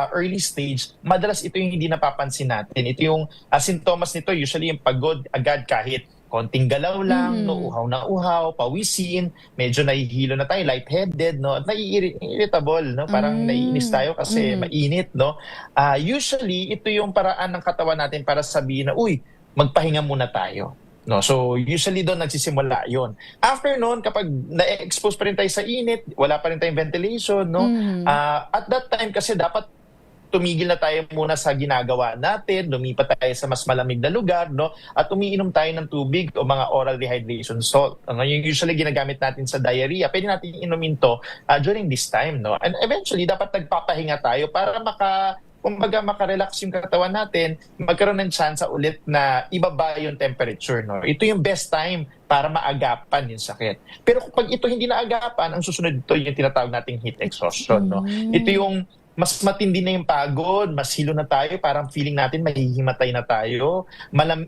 early stage. Madalas ito yung hindi napapansin natin. Ito yung sintomas nito, usually yung pagod agad kahit konting galaw lang, no, uhaw na uhaw, pawisin, medyo nahihilo na tayo, lightheaded, no, at nai-irritable, no, parang naiinis tayo kasi mainit, no. Usually ito yung paraan ng katawan natin para sabihin na, uy, magpahinga muna tayo. No, so usually doon nagsisimula 'yon. After noon, kapag na-expose pa rin tayo sa init, wala pa rin tayong ventilation, no? At that time kasi dapat tumigil na tayo muna sa ginagawa natin, lumipat tayo sa mas malamig na lugar, no? At umiinom tayo ng tubig o mga oral rehydration salt. Ngayon usually ginagamit natin sa diarrhea, pwede natin inumin to during this time, no? And eventually dapat nagpapahinga tayo para makarelax yung katawan natin, magkaroon ng chance ulit na ibaba yung temperature, no? Ito yung best time para maagapan yung sakit. Pero kapag ito hindi naagapan, ang susunod ito yung tinatawag nating heat exhaustion, no? Ito yung mas matindi na yung pagod, mas hilo na tayo, parang feeling natin mahihimatay na tayo,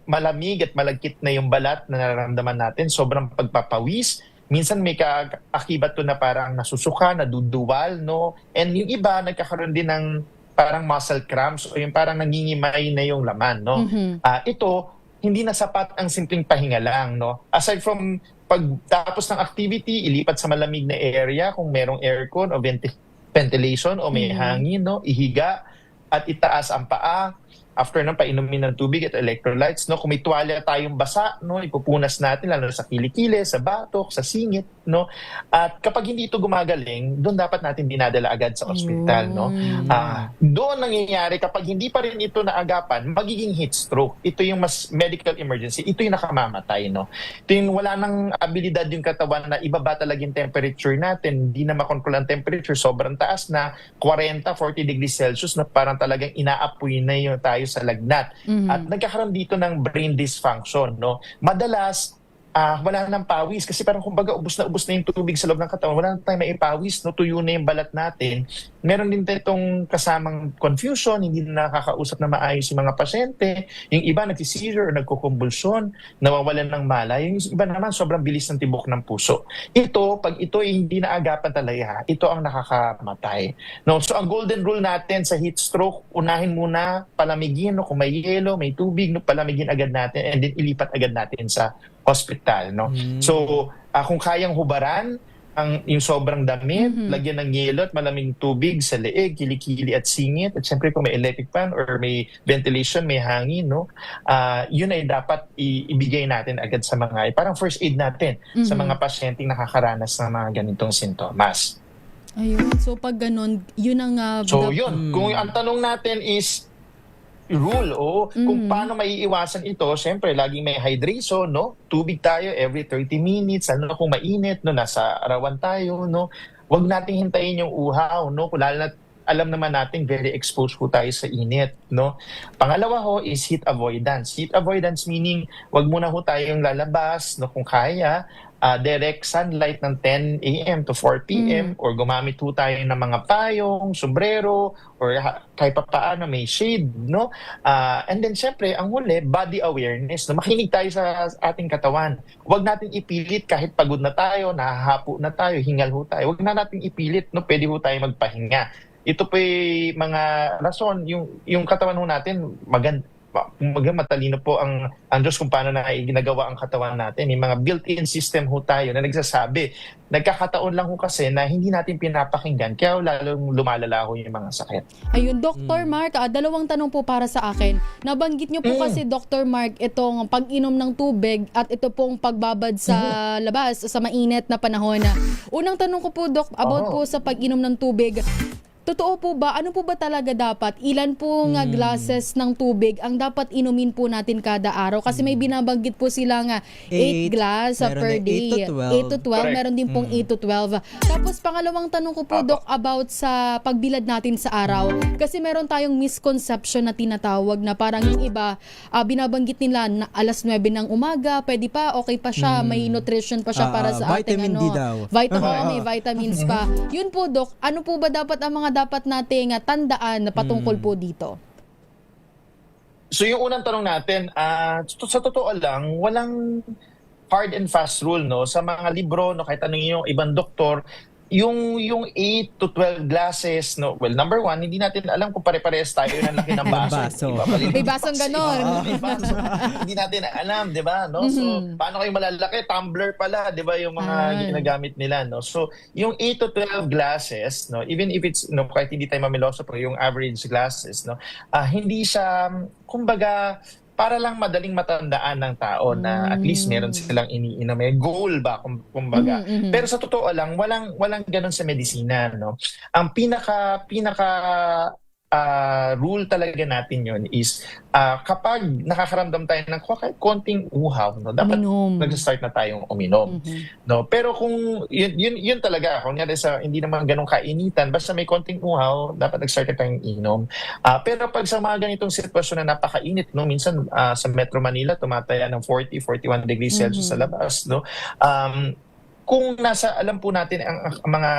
malamig at malagkit na yung balat na nararamdaman natin, sobrang pagpapawis. Minsan may kaakibat to na parang nasusuka, naduduwal, no? And yung iba, nagkakaroon din ng parang muscle cramps o yung parang nangingimay na yung laman, no? Ito, hindi na sapat ang simpleng pahinga lang, no? Aside from pagtapos ng activity, ilipat sa malamig na area kung merong aircon o ventilation o may hangin, no? Ihiga at itaas ang paa. After nang painumin ng tubig at electrolytes, no? Kung may tuwalya tayong basa, no, ipupunas natin lalo sa kilikili, sa batok, sa singit, no? At kapag hindi ito gumagaling, doon dapat natin dinadala agad sa ospital, no? Doon nangyayari kapag hindi pa rin ito naagapan, magiging heat stroke. Ito yung mas medical emergency. Ito yung nakamamatay, no? Ito yung wala nang abilidad yung katawan na ibaba talaga yung temperature natin. Hindi na makontrol ang temperature. Sobrang taas na 40, 40 degrees Celsius na parang talagang inaapoy na yung tayo sa lagnat. At nagkakaroon dito ng brain dysfunction, no? Madalas wala nang pawis kasi parang kumbaga ubos na yung tubig sa loob ng katawan, wala nang tayong maipawis, no? Tuyo na yung balat natin. Meron din itong kasamang confusion, hindi na nakakausap na maayos yung mga pasyente. Yung iba nagsi-seizure or nagkukumbulsyon, nawawalan ng malay. Yung iba naman sobrang bilis ng tibok ng puso. Pag ito ay hindi naagapan talaga, ito ang nakakamatay, no? So ang golden rule natin sa heat stroke, unahin muna palamigin, no? Kung may yelo, may tubig, no? Palamigin agad natin and then ilipat agad natin sa hospital, no? So kung kayang hubaran yung sobrang damit, lagyan ng yelo at malamig tubig sa leeg, kilikili at singit, at syempre kung may electric fan or may ventilation, may hangin, no? Yun ay dapat ibigay natin agad sa mga, parang first aid natin sa mga pasyenteng nakakaranas ng mga ganitong sintomas. Ayun, so pag ganun, yun ang yun, kung ang tanong natin is rule kung paano maiiwasan ito, syempre laging may hydration, no? Tubig tayo every 30 minutes, kung mainit, no, nasa arawan tayo, no? Huwag nating hintayin yung uhaw, no? Lalo na alam naman natin very exposed po tayo sa init, no? Pangalawa ho is heat avoidance. Heat avoidance meaning wag muna ho tayong lalabas, no, kung kaya, direct sunlight ng 10 a.m. to 4 p.m. or gumamit ho tayo ng mga payong, sombrero, or kahit pa paano may shade, no? And then syempre, ang huli, body awareness. No? Makinig tayo sa ating katawan. Huwag natin ipilit kahit pagod na tayo, nahahapo na tayo, hingal ho tayo. Huwag na natin ipilit, no? Pwede ho tayo magpahinga. Ito po yung mga rason, yung katawan ho natin, matalino po ang Diyos kung paano na ginagawa ang katawan natin. Yung mga built-in system ho tayo na nagsasabi. Nagkakataon lang ho kasi na hindi natin pinapakinggan kaya lalong lumalala ho yung mga sakit. Ayun, Dr. Mark, dalawang tanong po para sa akin. Nabanggit niyo po kasi, Dr. Mark, itong pag-inom ng tubig at ito pong pagbabad sa labas sa mainit na panahon. Unang tanong ko po, Doc, about po sa pag-inom ng tubig. Totoo po ba? Ano po ba talaga dapat? Ilan po nga glasses ng tubig ang dapat inumin po natin kada araw? Kasi may binabanggit po sila nga 8 glass per day. 8 to 12. Meron din pong 8 to 12. Tapos pangalawang tanong ko po, Doc, about sa pagbilad natin sa araw. Kasi meron tayong misconception na tinatawag na parang yung iba, binabanggit nila na alas 9 ng umaga, pwede pa, okay pa siya, may nutrition pa siya para sa ating vitamin D daw. may vitamins pa. Yun po, Doc, ano po ba dapat ang mga dapat nating tandaan na patungkol po dito? So yung unang tanong natin, sa totoo lang, walang hard and fast rule, no? Sa mga libro, no, kahit anong yung ibang doktor, yung 8 to 12 glasses, no? Well, number one, hindi natin alam kung pare-parehas tayo ng laki ng baso. Diba? May basong ganon. Hindi natin alam, di ba? No? So, paano kayo malalaki? Tumbler pala, di ba? Yung mga ginagamit nila, no? So, yung 8 to 12 glasses, no? Even if it's, no, kahit hindi tayo mamiloso, pero yung average glasses, no? Hindi siya, kumbaga, para lang madaling matandaan ng tao na at least meron silang iniinom. May goal ba, kumbaga. Pero sa totoo lang, walang ganun sa medisina, no? Ang pinaka rule talaga natin yun is kapag nakakaramdam tayo ng konting uhaw, no, dapat nag-start na tayong uminom. No? Pero kung yun talaga, kung hindi naman ganun kainitan, basta may konting uhaw, dapat nag-start na tayong inom. Pero pag sa mga ganitong sitwasyon na napakainit, no, minsan sa Metro Manila, tumataya ng 40, 41 degrees Celsius sa labas, no? Kung alam po natin ang mga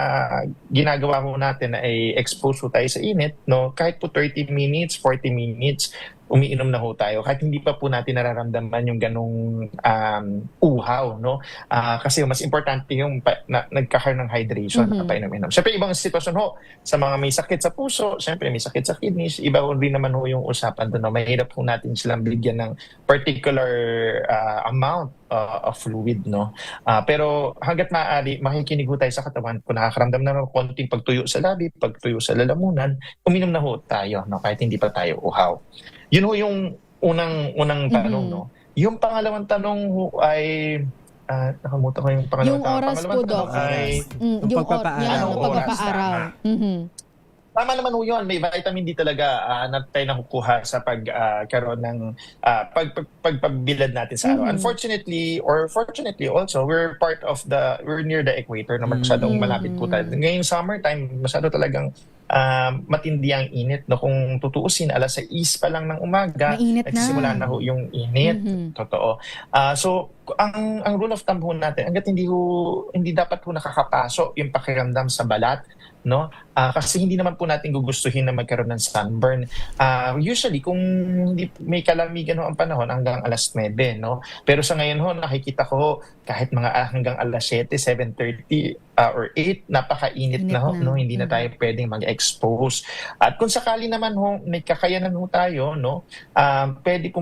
ginagawa po natin na ay expose po tayo sa init, no, kahit po 30 minutes, 40 minutes, umiinom na ho tayo. Kahit hindi pa po natin nararamdaman yung ganong uhaw, no? Kasi mas importante yung nagkakaroon ng hydration na painom-inom. Siyempre, ibang sitwasyon ho, sa mga may sakit sa puso, siyempre may sakit sa kidneys, iba rin naman ho yung usapan doon. No? Mahirap po natin silang bigyan ng particular amount of fluid, no? Pero hanggat maaari, makikinig ho tayo sa katawan. Kung nakakaramdam na ng konting pagtuyo sa labi, pagtuyo sa lalamunan, uminom na ho tayo, no? Kahit hindi pa tayo uhaw. Yun ho yung unang tanong, no? Yung pangalawang tanong ho ay nakalimutan ko yung pangalawang yung oras po, Doc. Yung pagpapaaral. Tama naman ho yun. May vitamin D talaga na tayo nakukuha sa pagkaroon ng pagpabilad natin sa araw. Unfortunately, or fortunately also, we're near the equator na masyadong malapit po tayo. Ngayong summertime, masyado talagang matindi ang init. No? Kung tutuusin, alas 6 pa lang ng umaga, nagsisimula na ho yung init. Totoo. So, ang rule of thumb ho natin, hanggat hindi dapat ho nakakapaso yung pakiramdam sa balat, no? Kasi hindi naman po natin gugustuhin na magkaroon ng sunburn. Usually, kung hindi may kalamigan ho ang panahon hanggang alas 9, no? Pero sa ngayon ho, nakikita ko kahit mga hanggang alas 7, 7:30 or 8, napakainit na ho, no? Hindi na tayo pwedeng mag-expose. At kung sakali naman ho, may kakayanan ho tayo, no? Pwede po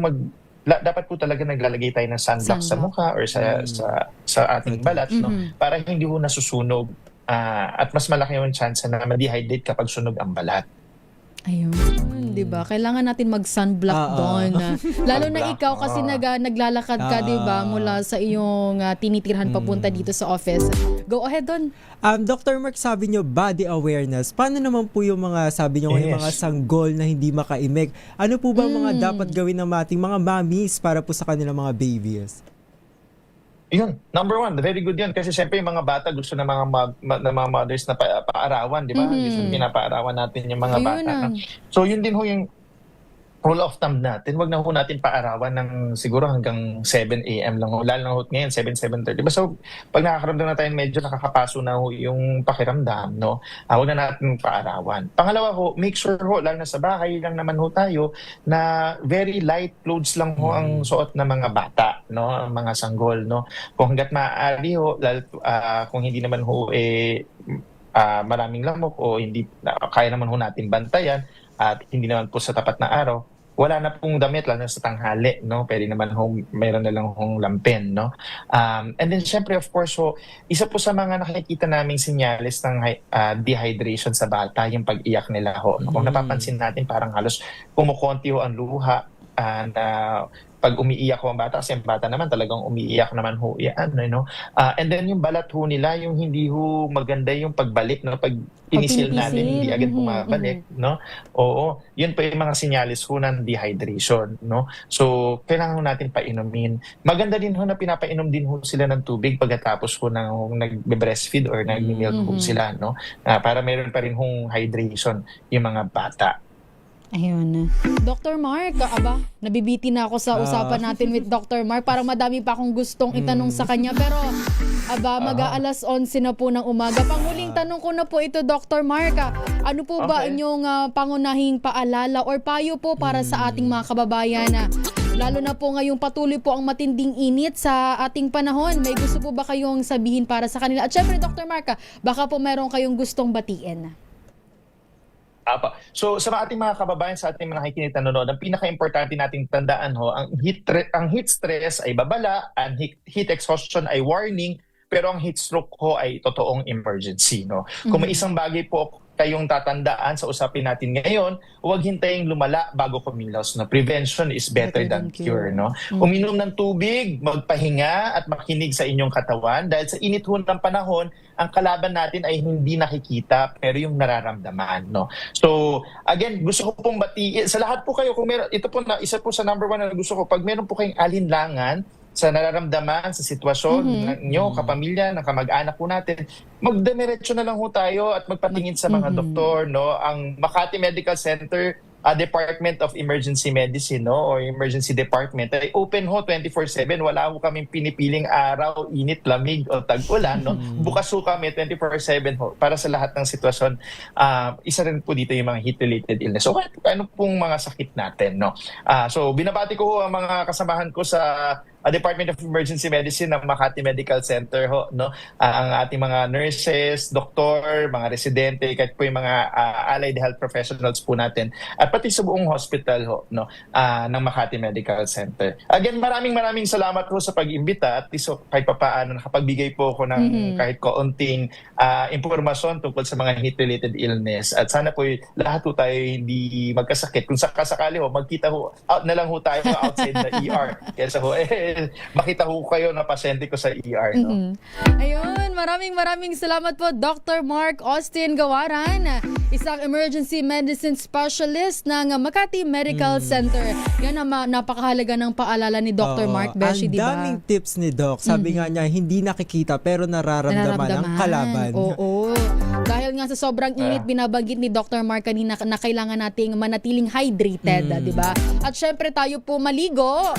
dapat po talaga naglalagay tayo ng sunblock sa mukha or sa ating balat, no? Para hindi ho nasusunog. At mas malaki yung chance na ma-dehydrate kapag sunog ang balat. Ayun, di ba? Kailangan natin mag-sunblock doon. Lalo na ikaw kasi naglalakad ka, di ba? Mula sa iyong tinitirhan papunta dito sa office. Go ahead doon. Dr. Mark, sabi nyo body awareness. Paano naman po yung mga, sabi nyo, yung mga sanggol na hindi makaimik? Ano po ba mga dapat gawin ng ating mga mommies para po sa kanilang mga babies? Yun, number one, very good yun. Kasi siyempre yung mga bata gusto ng mga mothers na paarawan, di ba? Gusto pinapaarawan natin yung mga bata. No? So yun din ho yung rule of thumb natin. Wag na ho natin paarawan ng siguro hanggang 7 a.m. lang ho. Lalo na ho ngayon, 7:30. Diba? So pag nakakaramdam na tayo, medyo nakakapaso na ho yung pakiramdam, no? Wag na natin paarawan. Pangalawa ho, make sure ho, lalo na sa bahay lang naman ho tayo, na very light clothes lang ho ang suot ng mga bata, no? Ang mga sanggol, no? Kung hanggat maaari ho, lalo, kung hindi naman ho maraming lamok o hindi kaya naman ho natin bantayan, at hindi naman po sa tapat na araw, wala na pong damit, lalo na sa tanghali, no? Pwede naman meron na lang hong lampin, no? And then, syempre, of course, isa po sa mga nakikita naming senyales ng dehydration sa bata, yung pag-iyak nila, ho. Kung napapansin natin, parang halos kumukonti ho ang luha, na pag umiiyak ho ang bata, kasi ang bata naman talagang umiiyak naman ho yan, no? And then yung balat ho nila, yung hindi ho maganda yung pagbalik, no? Pag pinisil natin, hindi agad bumabalik, no? Oo, yun pa yung mga sinyalis ho ng dehydration, no? So, kailangan ho natin painumin. Maganda din ho na pinapainom din ho sila ng tubig pagkatapos ho ng nagbe-breastfeed or nag-milk ho sila, no? Para meron pa rin hong hydration yung mga bata. Ayun. Dr. Mark, nabibiti na ako sa usapan natin with Dr. Mark. Parang madami pa akong gustong itanong sa kanya. Pero, mag-aalas 11 na po ng umaga. Panghuling tanong ko na po ito, Dr. Mark. Ano po ba inyong pangunahing paalala or payo po para sa ating mga kababayan? Lalo na po ngayong patuloy po ang matinding init sa ating panahon. May gusto po ba kayong sabihin para sa kanila? At syempre, Dr. Mark, baka po meron kayong gustong batiin. So sa ating mga kababayan, sa ating mga nakikinig na nanonood, ang pinaka-importante nating tandaan ho, ang heat stress ay babala, ang heat exhaustion ay warning, pero ang heat stroke ho ay totoong emergency, no? Kung may isang bagay po kayong tatandaan sa usapin natin ngayon, huwag hintaying lumala bago kumilos, no? Prevention is better than cure, no? Uminom ng tubig, magpahinga at makinig sa inyong katawan dahil sa init ho ng panahon, ang kalaban natin ay hindi nakikita pero yung nararamdaman, no? So, again, gusto ko pong batiin sa lahat po kayo, kung meron, ito po na isa po sa number 1 na gusto ko, pag meron po kayong alinlangan sa nararamdaman, sa sitwasyon nyo, kapamilya, ng kamag-anak po natin, magdemiretso na lang ho tayo at magpatingin sa mga doktor, no? Ang Makati Medical Center Department of Emergency Medicine, no, or Emergency Department ay open ho 24/7. Wala ho kaming pinipiling araw, init, lamig o tag-ulan, no. Bukas ho kami 24/7 ho para sa lahat ng sitwasyon. Isa rin po dito yung mga heat-related illness. So ano pong mga sakit natin, no. So binabati ko ho ang mga kasamahan ko sa Department of Emergency Medicine ng Makati Medical Center ho, no. Ang ating mga nurses, doktor, mga residente, kahit po yung mga allied health professionals po natin, at pati sa buong hospital ho, no, ng Makati Medical Center. Again, maraming salamat ho sa pag-imbita at least kahit papaano nakapagbigay po ako ng kahit kaunting impormasyon tungkol sa mga heat-related illness. At sana po lahat ho tayo hindi magkasakit. Kung sakasakali ho, magkita ho, out na lang ho tayo outside the ER. Kesa ho, makita ho kayo na pasyente ko sa ER. No? Ayun, maraming salamat po, Dr. Mark Austin Gawaran, isang emergency medicine specialist ng Makati Medical Center. Yan ang napakahalaga ng paalala ni Dr. Mark Beshi, di ba? Ang daming tips ni Doc. Sabi nga niya, hindi nakikita pero nararamdaman ang kalaban. Oo. Dahil nga sa sobrang init, binabanggit ni Dr. Mark kanina na kailangan nating manatiling hydrated, di ba? At syempre tayo po maligo.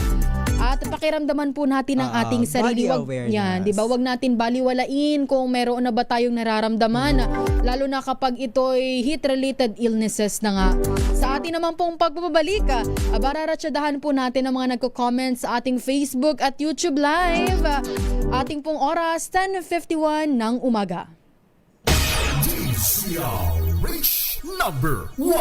At pakiramdaman po natin ang ating sarili. Yan, 'di ba? Wag natin baliwalain kung meron na ba tayong nararamdaman, lalo na kapag ito'y heat-related illnesses na nga. Sa atin naman pong pagbabalik, bararatsadahan po natin ang mga nagko-comment sa ating Facebook at YouTube Live. Ating pong oras, 10:51 ng umaga. DZRH number 1.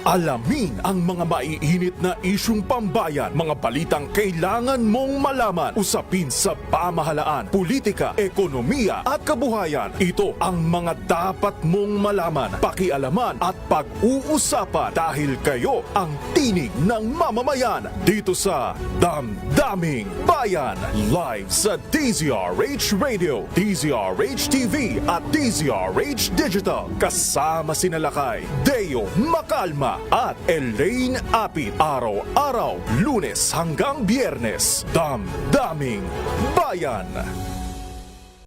Alamin ang mga maiinit na isyung pambayan, mga balitang kailangan mong malaman, usapin sa pamahalaan, politika, ekonomiya at kabuhayan. Ito ang mga dapat mong malaman, pakialaman at pag-uusapan dahil kayo ang tinig ng mamamayan dito sa Damdaming Bayan. Live sa DZRH Radio, DZRH TV at DZRH Digital. Kasama sina Lakay, Deo Macalma at Elaine Apit. Araw-araw, Lunes hanggang Biyernes. Damdaming Bayan.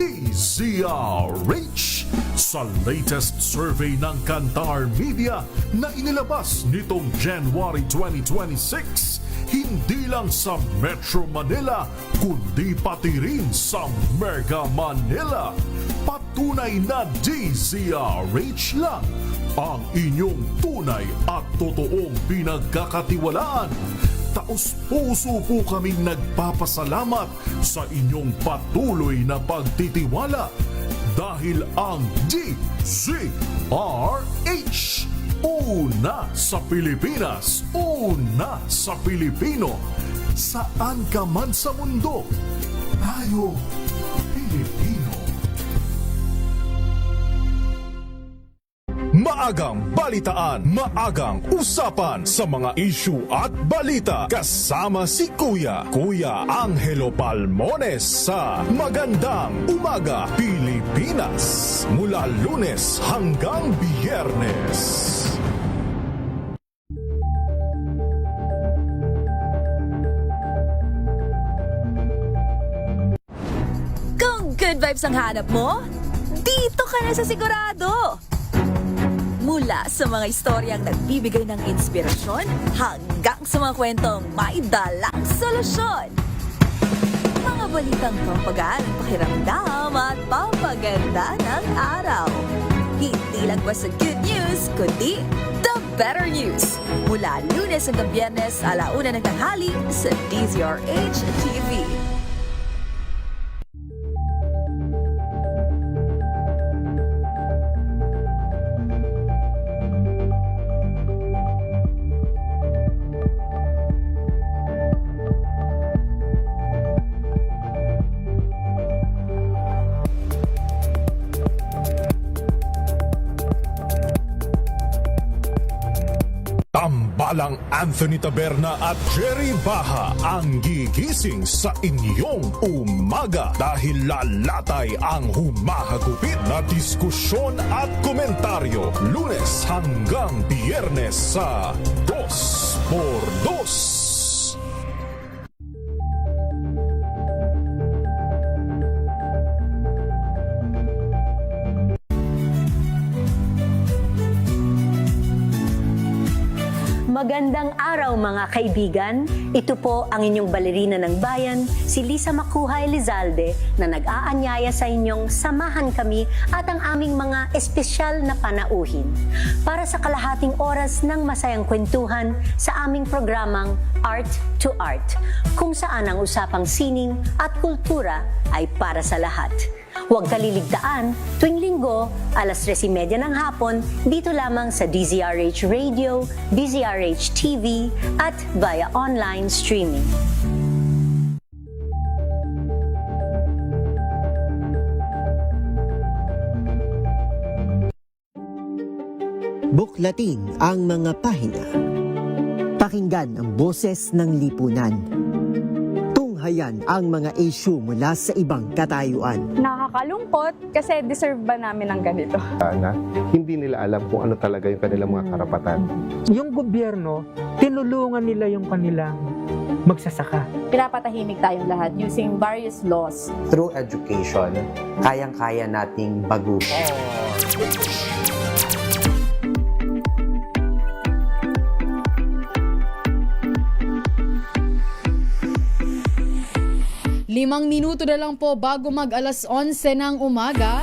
DZRH sa latest survey ng Kantar Media na inilabas nitong January 2026, hindi lang sa Metro Manila kundi pati rin sa Mega Manila. Patunay na DZRH lang ang inyong tunay at totoong pinagkakatiwalaan. Taos-puso po kaming nagpapasalamat sa inyong patuloy na pagtitiwala dahil ang DZRH, una sa Pilipinas, una sa Pilipino. Saan ka man sa mundo, tayo Pilipino. Maagang balitaan, maagang usapan sa mga issue at balita kasama si Kuya Angelo Palmones sa Magandang Umaga Pilipinas mula Lunes hanggang Biyernes. Kung good vibes ang hanap mo, dito ka na sa Sigurado! Mula sa mga istoryang nagbibigay ng inspirasyon hanggang sa mga kwentong may dalang solusyon. Mga balitang pampagaan ng pakiramdam at pampaganda ng araw. Hindi lang basta good news, kundi the better news. Mula Lunes hanggang Biyernes, 1:00 ng tanghali sa DZRH TV. Tambalang Anthony Taberna at Jerry Baha ang gigising sa inyong umaga dahil lalatay ang humahagupit na diskusyon at komentaryo Lunes hanggang Biyernes sa 2x2. Magandang araw mga kaibigan. Ito po ang inyong balerina ng bayan, si Lisa Makuhay Lizalde na nag-aanyaya sa inyong samahan kami at ang aming mga espesyal na panauhin para sa kalahating oras ng masayang kwentuhan sa aming programang Art to Art, kung saan ang usapang sining at kultura ay para sa lahat. Huwag kaliligtaan, tuwing linggo, 3:30 ng hapon, dito lamang sa DZRH Radio, DZRH TV, at via online streaming. Buklatin ang mga pahina. Pakinggan ang boses ng lipunan. Tunghayan ang mga issue mula sa ibang katayuan. Nakakalungkot kasi deserve ba namin ng ganito? Na hindi nila alam kung ano talaga yung kanilang mga karapatan. Yung gobyerno, tinulungan nila yung kanilang magsasaka. Pinapatahimik tayong lahat using various laws. Through education, kayang-kaya nating baguhin. 5 minuto na lang po bago mag 11:00 ng umaga.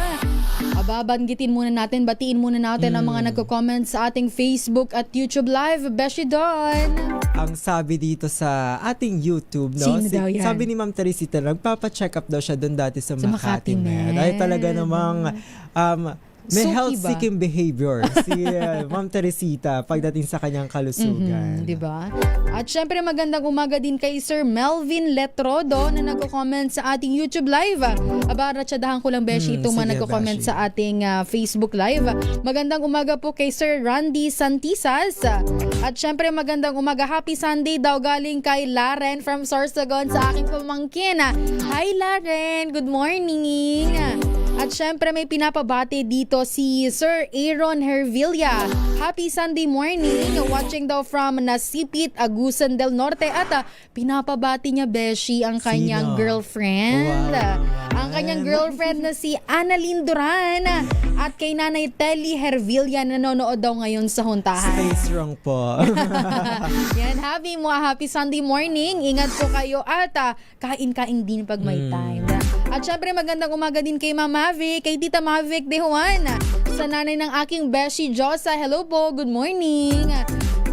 Babanggitin muna natin, batiin muna natin ang mga nagko-comment sa ating Facebook at YouTube Live. Beshi Don! Ang sabi dito sa ating YouTube, no? Sino daw yan? Sabi ni Ma'am Teresita, nagpapa-check up daw siya doon dati sa Makati Med. Med. Ay talaga namang may Suki health-seeking behavior si Ma'am Teresita pagdating sa kanyang kalusugan. Diba? At syempre magandang umaga din kay Sir Melvin Letrodo na nagko-comment sa ating YouTube Live. Ratsyadahan ko lang, Beshi, itong mga nagko-comment sa ating Facebook Live. Magandang umaga po kay Sir Randy Santisas. At syempre magandang umaga, happy Sunday daw galing kay Laren from Sorsogon sa aking pamangkin. Hi Laren, good morning! At syempre may pinapabati dito si Sir Aaron Hervilla. Happy Sunday morning. Watching daw from Nasipit, Agusan del Norte. At pinapabati niya, Beshi, ang kanyang girlfriend. Ang kanyang girlfriend na si Annalyn Duran. At kay Nanay Telly Hervilla, nanonood daw ngayon sa huntahan. Stay strong po. Yan, happy Sunday morning. Ingat po kayo at kain-kain din pag may time. At syempre magandang umaga din kay Mama Mavic, kay Tita Mavic de Juan, sa nanay ng aking Beshi Josa. Hello po, good morning.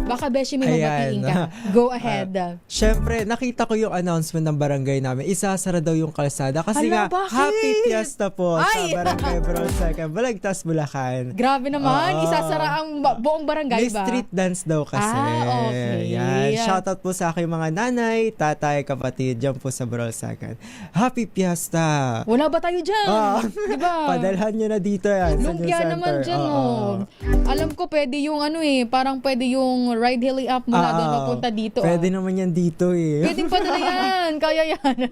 Baka Beshi may mabatiin ka. Go ahead. Syempre, nakita ko yung announcement ng barangay namin. Isasara daw yung kalsada. Kasi Hala, nga, bakit? happy fiesta po Ay! sa barangay Brolsacan, Balagtas, Bulacan. Grabe naman, isasara ang buong barangay May ba? street dance daw kasi. Okay. Yan. Shoutout po sa aking mga nanay, tatay, kapatid, dyan po sa Brolsacan. Happy fiesta! Wala ba tayo dyan? Diba? Padalhan nyo na dito yan. Lumpia naman dyan, Alam ko pwede yung parang pwede yung ride heli up mula doon papunta dito. Pwede naman yan dito eh. Pwedeng padala yan. Kaya yan.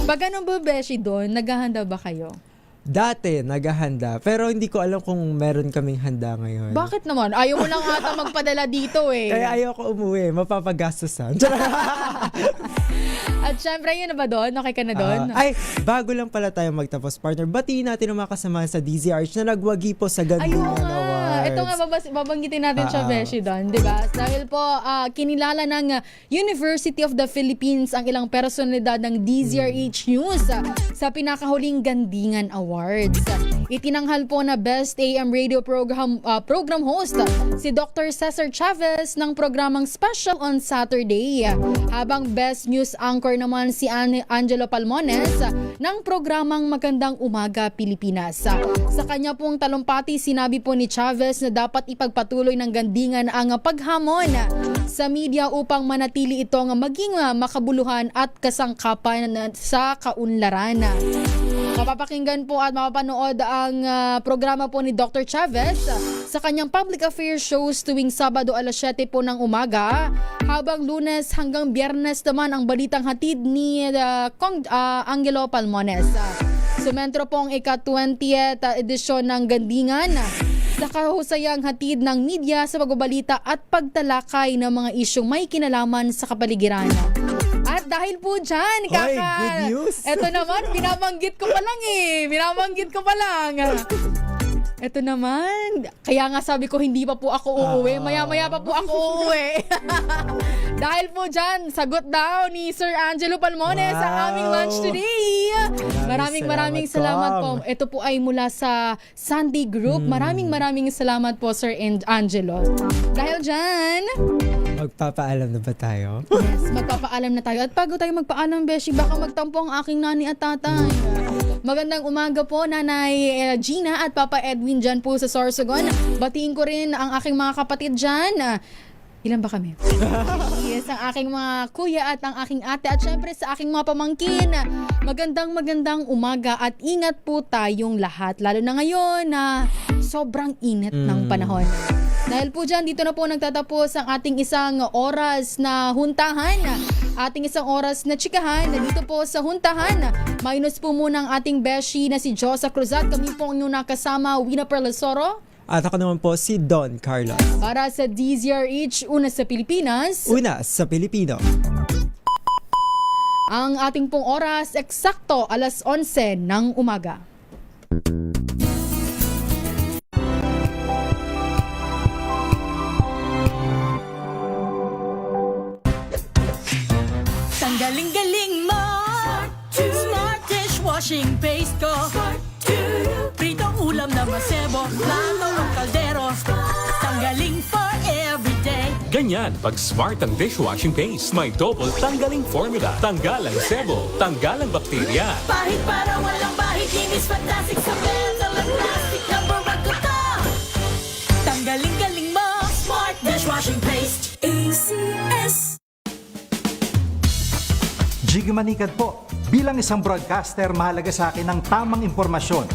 Pag ganun ba, Beshi, doon, naghahanda ba kayo? Dati, naghahanda. Pero hindi ko alam kung meron kaming handa ngayon. Bakit naman? Ayaw mo lang ata magpadala dito eh. Kaya ayoko umuwi. Mapapagastusan. At syempre, yun na ba doon? Okay ka na doon? Ay, bago lang pala tayo magtapos, partner. Batiin natin ang mga kasamahan sa DZRH na nagwagi po sa Gandingan Awards. Ito nga, babanggitin natin siya, Beshi, doon. Diba? Dahil po, kinilala ng University of the Philippines ang ilang personalidad ng DZRH News sa pinakahuling Gandingan Awards. Itinanghal po na Best AM Radio Program Host si Dr. Cesar Chavez ng programang Special on Saturday. Habang Best News Anchor naman si Angelo Palmones ng programang Magandang Umaga Pilipinas. Sa kanya pong talumpati, sinabi po ni Chavez na dapat ipagpatuloy ng Gandingan ang paghamon sa media upang manatili itong maging makabuluhan at kasangkapan sa kaunlaran. Mapapakinggan po at mapapanood ang programa po ni Dr. Chavez sa kanyang public affairs shows tuwing Sabado alas 7 po ng umaga, habang Lunes hanggang Biyernes naman ang balitang hatid ni Angelo Palmones. Sumentro po ang ika-20th edisyon ng Gandingan sa kahusayang hatid ng media sa pagbabalita at pagtalakay ng mga isyong may kinalaman sa kapaligiran. At dahil po dyan, good news! Eto naman, binabanggit ko pa lang. Eto naman, kaya nga sabi ko hindi pa po ako uuwi, maya-maya pa po ako uuwi. Dahil po dyan, sagot daw ni Sir Angelo Palmones sa aming lunch today. Maraming salamat po. Ito po ay mula sa Sunday Group. Maraming salamat po, Sir Angelo. Dahil dyan, magpapaalam na ba tayo? Yes, magpapaalam na tayo. At bago tayo magpaalam, Beshi, baka magtampo ang aking nani at tatay. Magandang umaga po, Nanay Gina at Papa Edwin dyan po sa Sorsogon. Batiin ko rin ang aking mga kapatid dyan. Ilan ba kami? Yes, ang aking mga kuya at ang aking ate at syempre sa aking mga pamangkin. Magandang umaga at ingat po tayong lahat. Lalo na ngayon na sobrang init ng panahon. Dahil po dyan, dito na po nagtatapos ang ating isang oras na huntahan. Ating isang oras na chikahan. Dito po sa huntahan, minus po muna ang ating Beshi na si Josa Cruzat. Kami po ang inyong nakasama, Wina Perlasoro. At ako naman po si Don Carlos. Para sa DZRH, una sa Pilipinas. Una sa Pilipino. Ang ating pong oras, eksakto alas 11 ng umaga. Ang galing-galing mo, Smart dishwashing paste ko, pritong ulam na masebo, plato o kaldero, tanggaling for everyday. Ganyan pag Smart ang dishwashing paste. May double tanggaling formula. Tanggal ang sebo, tanggal ang bakterya. Pahit para walang bahid, linis fantastic sa metal at plastic, number 1 ko to. Tanggaling-galing mo, Smart dishwashing paste. ACS. Jiggy Manikad po. Bilang isang broadcaster, mahalaga sa akin ang tamang impormasyon.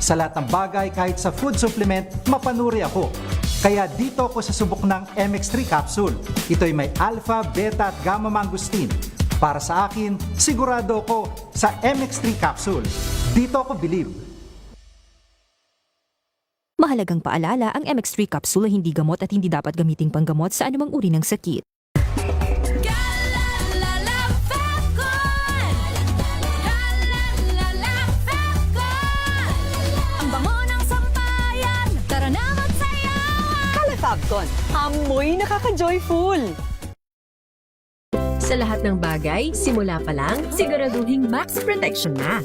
Sa lahat ng bagay, kahit sa food supplement, mapanuri ako. Kaya dito ako sa subok ng MX3 capsule. Ito'y may alpha, beta at gamma mangosteen Para sa akin, sigurado ako sa MX3 capsule. Dito ako believe. Mahalagang paalala, ang MX3 capsule ay hindi gamot at hindi dapat gamiting panggamot sa anumang uri ng sakit. Ang bango ng sampayan, tara na magsayawan. Calefabcon, amoy nakaka-joyful! Sa lahat ng bagay, simula pa lang, siguraduhing max protection na.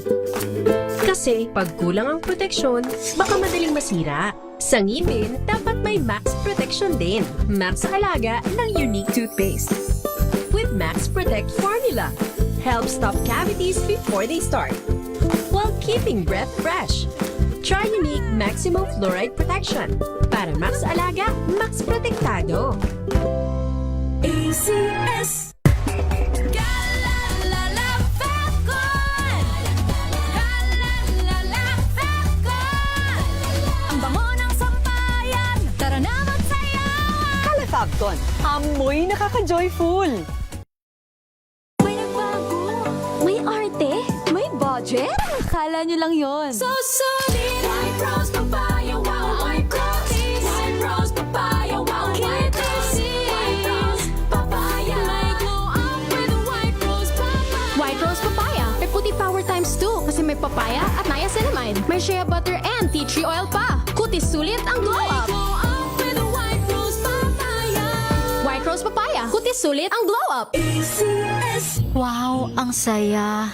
Kasi pag kulang ang proteksyon, baka madaling masira. Sa ngipin, dapat may max protection din. Max Alaga ng Unique Toothpaste. With Max Protect Formula, helps stop cavities before they start, while keeping breath fresh. Try Unique Maximum Fluoride Protection. Para Max Alaga, Max Protektado. ACS. Calefabcon, amoy nakaka-joyful! May nagbago, may arte, may budget. Kala nyo lang yon. So solid. White rose papaya, wow, white rose. White rose papaya, wow, white rose. White rose papaya. May glow up with white rose papaya. White Rose Papaya. May puti power times 2 kasi may papaya at niacinamide. May shea butter and tea tree oil pa. Kutis sulit ang glow up. Glow up with white rose papaya. White Rose Papaya. Kutis sulit ang glow up. ACS. Wow, ang saya.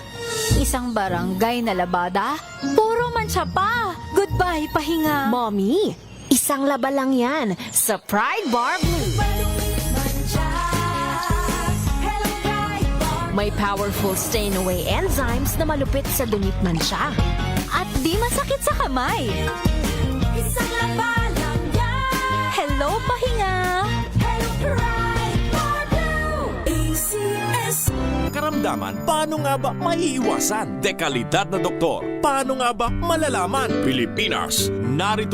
Isang barangay na labada, puro mancha pa. Goodbye, pahinga. Mommy, isang laba lang yan sa Pride Bar Blue. May powerful stain-away enzymes na malupit sa dumit mansya. At di masakit sa kamay. Isang laba lang yan. Hello, pahinga. Hello, Pride Bar Blue. ACS. Karamdaman, paano nga ba maiiwasan? Dekalidad na doktor, paano nga ba malalaman? Pilipinas, narito